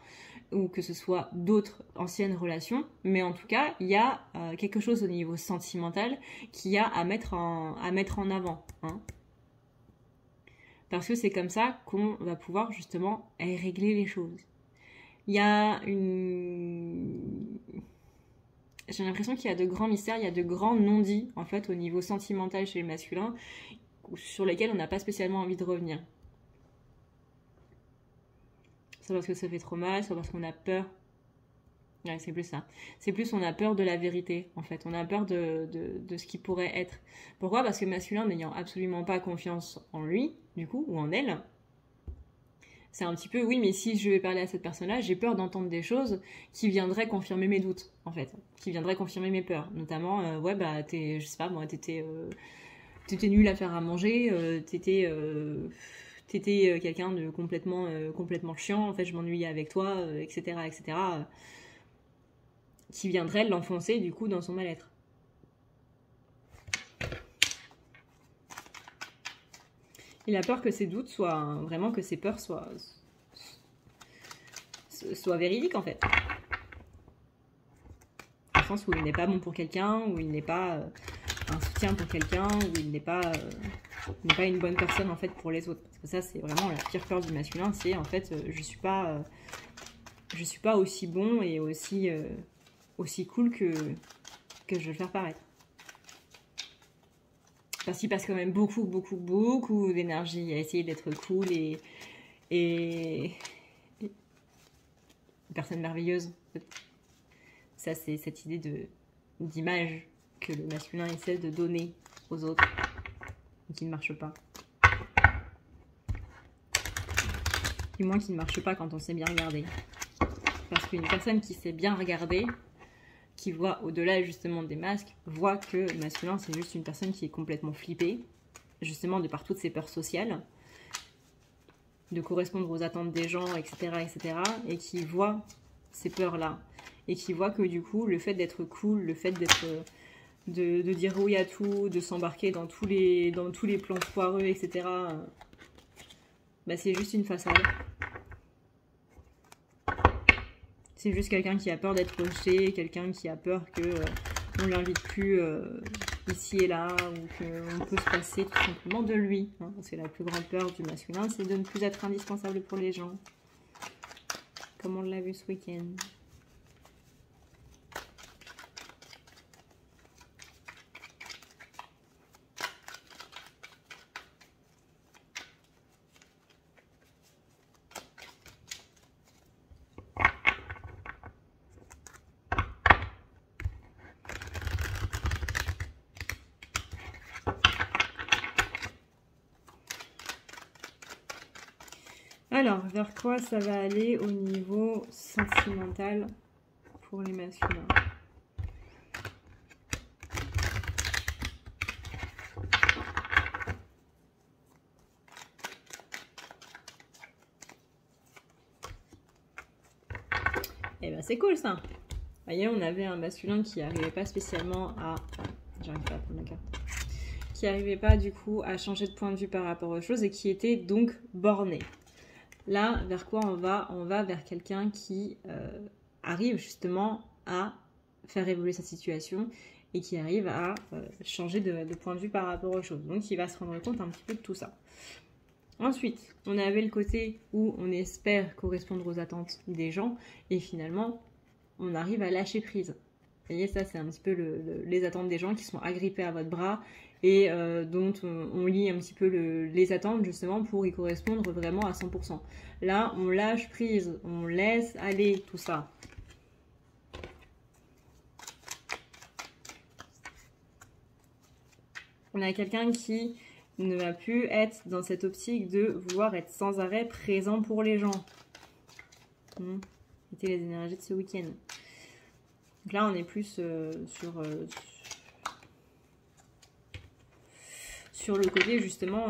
ou que ce soit d'autres anciennes relations. Mais en tout cas, il y a quelque chose au niveau sentimental qu'il y a à mettre en avant. Parce que c'est comme ça qu'on va pouvoir justement régler les choses. Il y a J'ai l'impression qu'il y a de grands mystères, il y a de grands non-dits, en fait, au niveau sentimental chez le masculin, sur lesquels on n'a pas spécialement envie de revenir. Soit parce que ça fait trop mal, soit parce qu'on a peur. Ouais, c'est plus ça. C'est plus on a peur de la vérité, en fait. On a peur de ce qui pourrait être. Pourquoi? Parce que le masculin, n'ayant absolument pas confiance en lui, du coup, ou en elle, c'est un petit peu, oui, mais si je vais parler à cette personne-là, j'ai peur d'entendre des choses qui viendraient confirmer mes doutes, en fait. Qui viendraient confirmer mes peurs. Notamment, ouais, bah, je sais pas, moi, t'étais nul à faire à manger, t'étais quelqu'un de complètement chiant, en fait, je m'ennuyais avec toi, etc., etc., qui viendrait l'enfoncer, du coup, dans son mal-être. Il a peur que ses doutes soient, vraiment que ses peurs soient véridiques, en fait. Dans le sens où il n'est pas bon pour quelqu'un, où il n'est pas un soutien pour quelqu'un, où il n'est pas une bonne personne, en fait, pour les autres. Parce que ça, c'est vraiment la pire peur du masculin, c'est, en fait, je suis pas aussi bon et aussi cool que je veux le faire paraître. Parce qu'il passe quand même beaucoup d'énergie à essayer d'être cool et une personne merveilleuse. Ça, c'est cette idée d'image que le masculin essaie de donner aux autres et qui ne marche pas. Du moins qui ne marche pas quand on sait bien regarder. Parce qu'une personne qui sait bien regarder, qui voit au-delà justement des masques, voit que le masculin c'est juste une personne qui est complètement flippée, justement de par toutes ses peurs sociales, de correspondre aux attentes des gens, etc., etc., et qui voit ces peurs-là, et qui voit que du coup, le fait d'être cool, le fait de dire oui à tout, de s'embarquer dans tous les plans foireux, etc., bah, c'est juste une façade. C'est juste quelqu'un qui a peur d'être rejeté, quelqu'un qui a peur qu'on ne l'invite plus ici et là, ou qu'on peut se passer tout simplement de lui. Hein. C'est la plus grande peur du masculin, c'est de ne plus être indispensable pour les gens. Comme on l'a vu ce week-end. Alors, vers quoi ça va aller au niveau sentimental pour les masculins? Eh ben c'est cool ça. Vous voyez, on avait un masculin qui n'arrivait pas spécialement à... J'arrive pas à prendre la carte. Qui n'arrivait pas du coup à changer de point de vue par rapport aux choses et qui était donc borné. Là, vers quoi on va? On va vers quelqu'un qui arrive justement à faire évoluer sa situation et qui arrive à changer de point de vue par rapport aux choses. Donc, il va se rendre compte un petit peu de tout ça. Ensuite, on avait le côté où on espère correspondre aux attentes des gens et finalement, on arrive à lâcher prise. Vous voyez, ça, c'est un petit peu les attentes des gens qui sont agrippés à votre bras et dont on lit un petit peu les attentes justement pour y correspondre vraiment à 100%. Là, on lâche prise, on laisse aller tout ça. On a quelqu'un qui ne va plus être dans cette optique de vouloir être sans arrêt présent pour les gens. C'était les énergies de ce week-end. Donc là, on est plus sur le côté justement,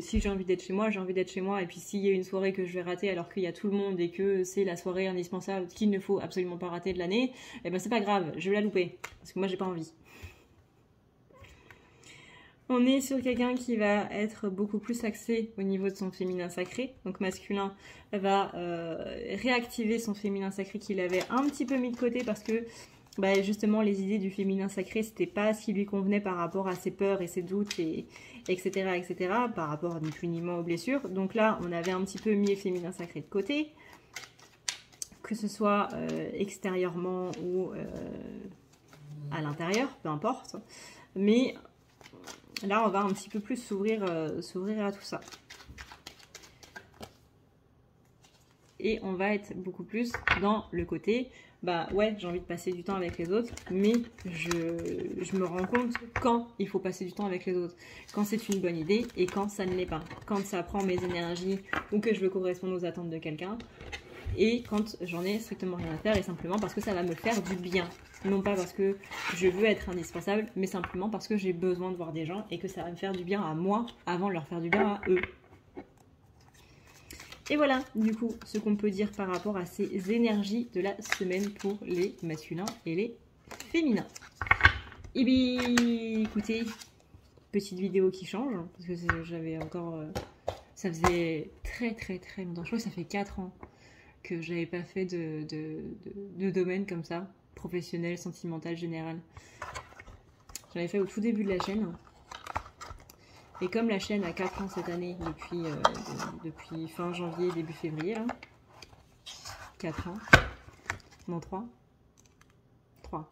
si j'ai envie d'être chez moi, j'ai envie d'être chez moi. Et puis s'il y a une soirée que je vais rater alors qu'il y a tout le monde et que c'est la soirée indispensable qu'il ne faut absolument pas rater de l'année, eh ben c'est pas grave, je vais la louper. Parce que moi, j'ai pas envie. On est sur quelqu'un qui va être beaucoup plus axé au niveau de son féminin sacré. Donc masculin va réactiver son féminin sacré qu'il avait un petit peu mis de côté parce que bah, justement les idées du féminin sacré, c'était pas ce qui lui convenait par rapport à ses peurs et ses doutes, etc., par rapport ni plus ni moins aux blessures. Donc là, on avait un petit peu mis le féminin sacré de côté, que ce soit extérieurement ou à l'intérieur, peu importe. Mais là, on va un petit peu plus s'ouvrir à tout ça. Et on va être beaucoup plus dans le côté, bah ouais, j'ai envie de passer du temps avec les autres, mais je me rends compte quand il faut passer du temps avec les autres. Quand c'est une bonne idée et quand ça ne l'est pas. Quand ça prend mes énergies ou que je veux correspondre aux attentes de quelqu'un. Et quand j'en ai strictement rien à faire et simplement parce que ça va me faire du bien. Non pas parce que je veux être indispensable, mais simplement parce que j'ai besoin de voir des gens et que ça va me faire du bien à moi avant de leur faire du bien à eux. Et voilà, du coup, ce qu'on peut dire par rapport à ces énergies de la semaine pour les masculins et les féminins. Et bien, écoutez, petite vidéo qui change, parce que j'avais encore... ça faisait très longtemps, je crois que ça fait 4 ans que j'avais pas fait de domaine comme ça, professionnel, sentimental, général. J'avais fait au tout début de la chaîne. Et comme la chaîne a 4 ans cette année, depuis fin janvier, début février, là, 4 ans, non 3, bah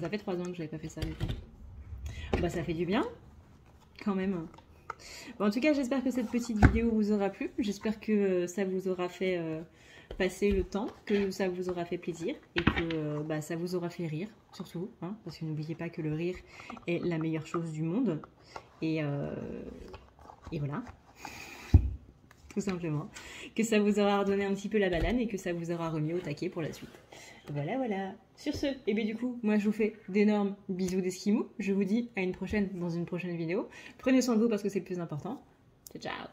ça fait 3 ans que j'avais pas fait ça. Bah ça fait du bien, quand même. Bon, en tout cas, j'espère que cette petite vidéo vous aura plu, j'espère que ça vous aura fait passer le temps, que ça vous aura fait plaisir et que bah, ça vous aura fait rire, surtout, hein, parce que n'oubliez pas que le rire est la meilleure chose du monde. Et voilà, tout simplement. Que ça vous aura redonné un petit peu la banane et que ça vous aura remis au taquet pour la suite. Voilà. Sur ce, et bien du coup, moi je vous fais d'énormes bisous d'esquimaux. Je vous dis à une prochaine dans une prochaine vidéo. Prenez soin de vous parce que c'est le plus important. Ciao, ciao.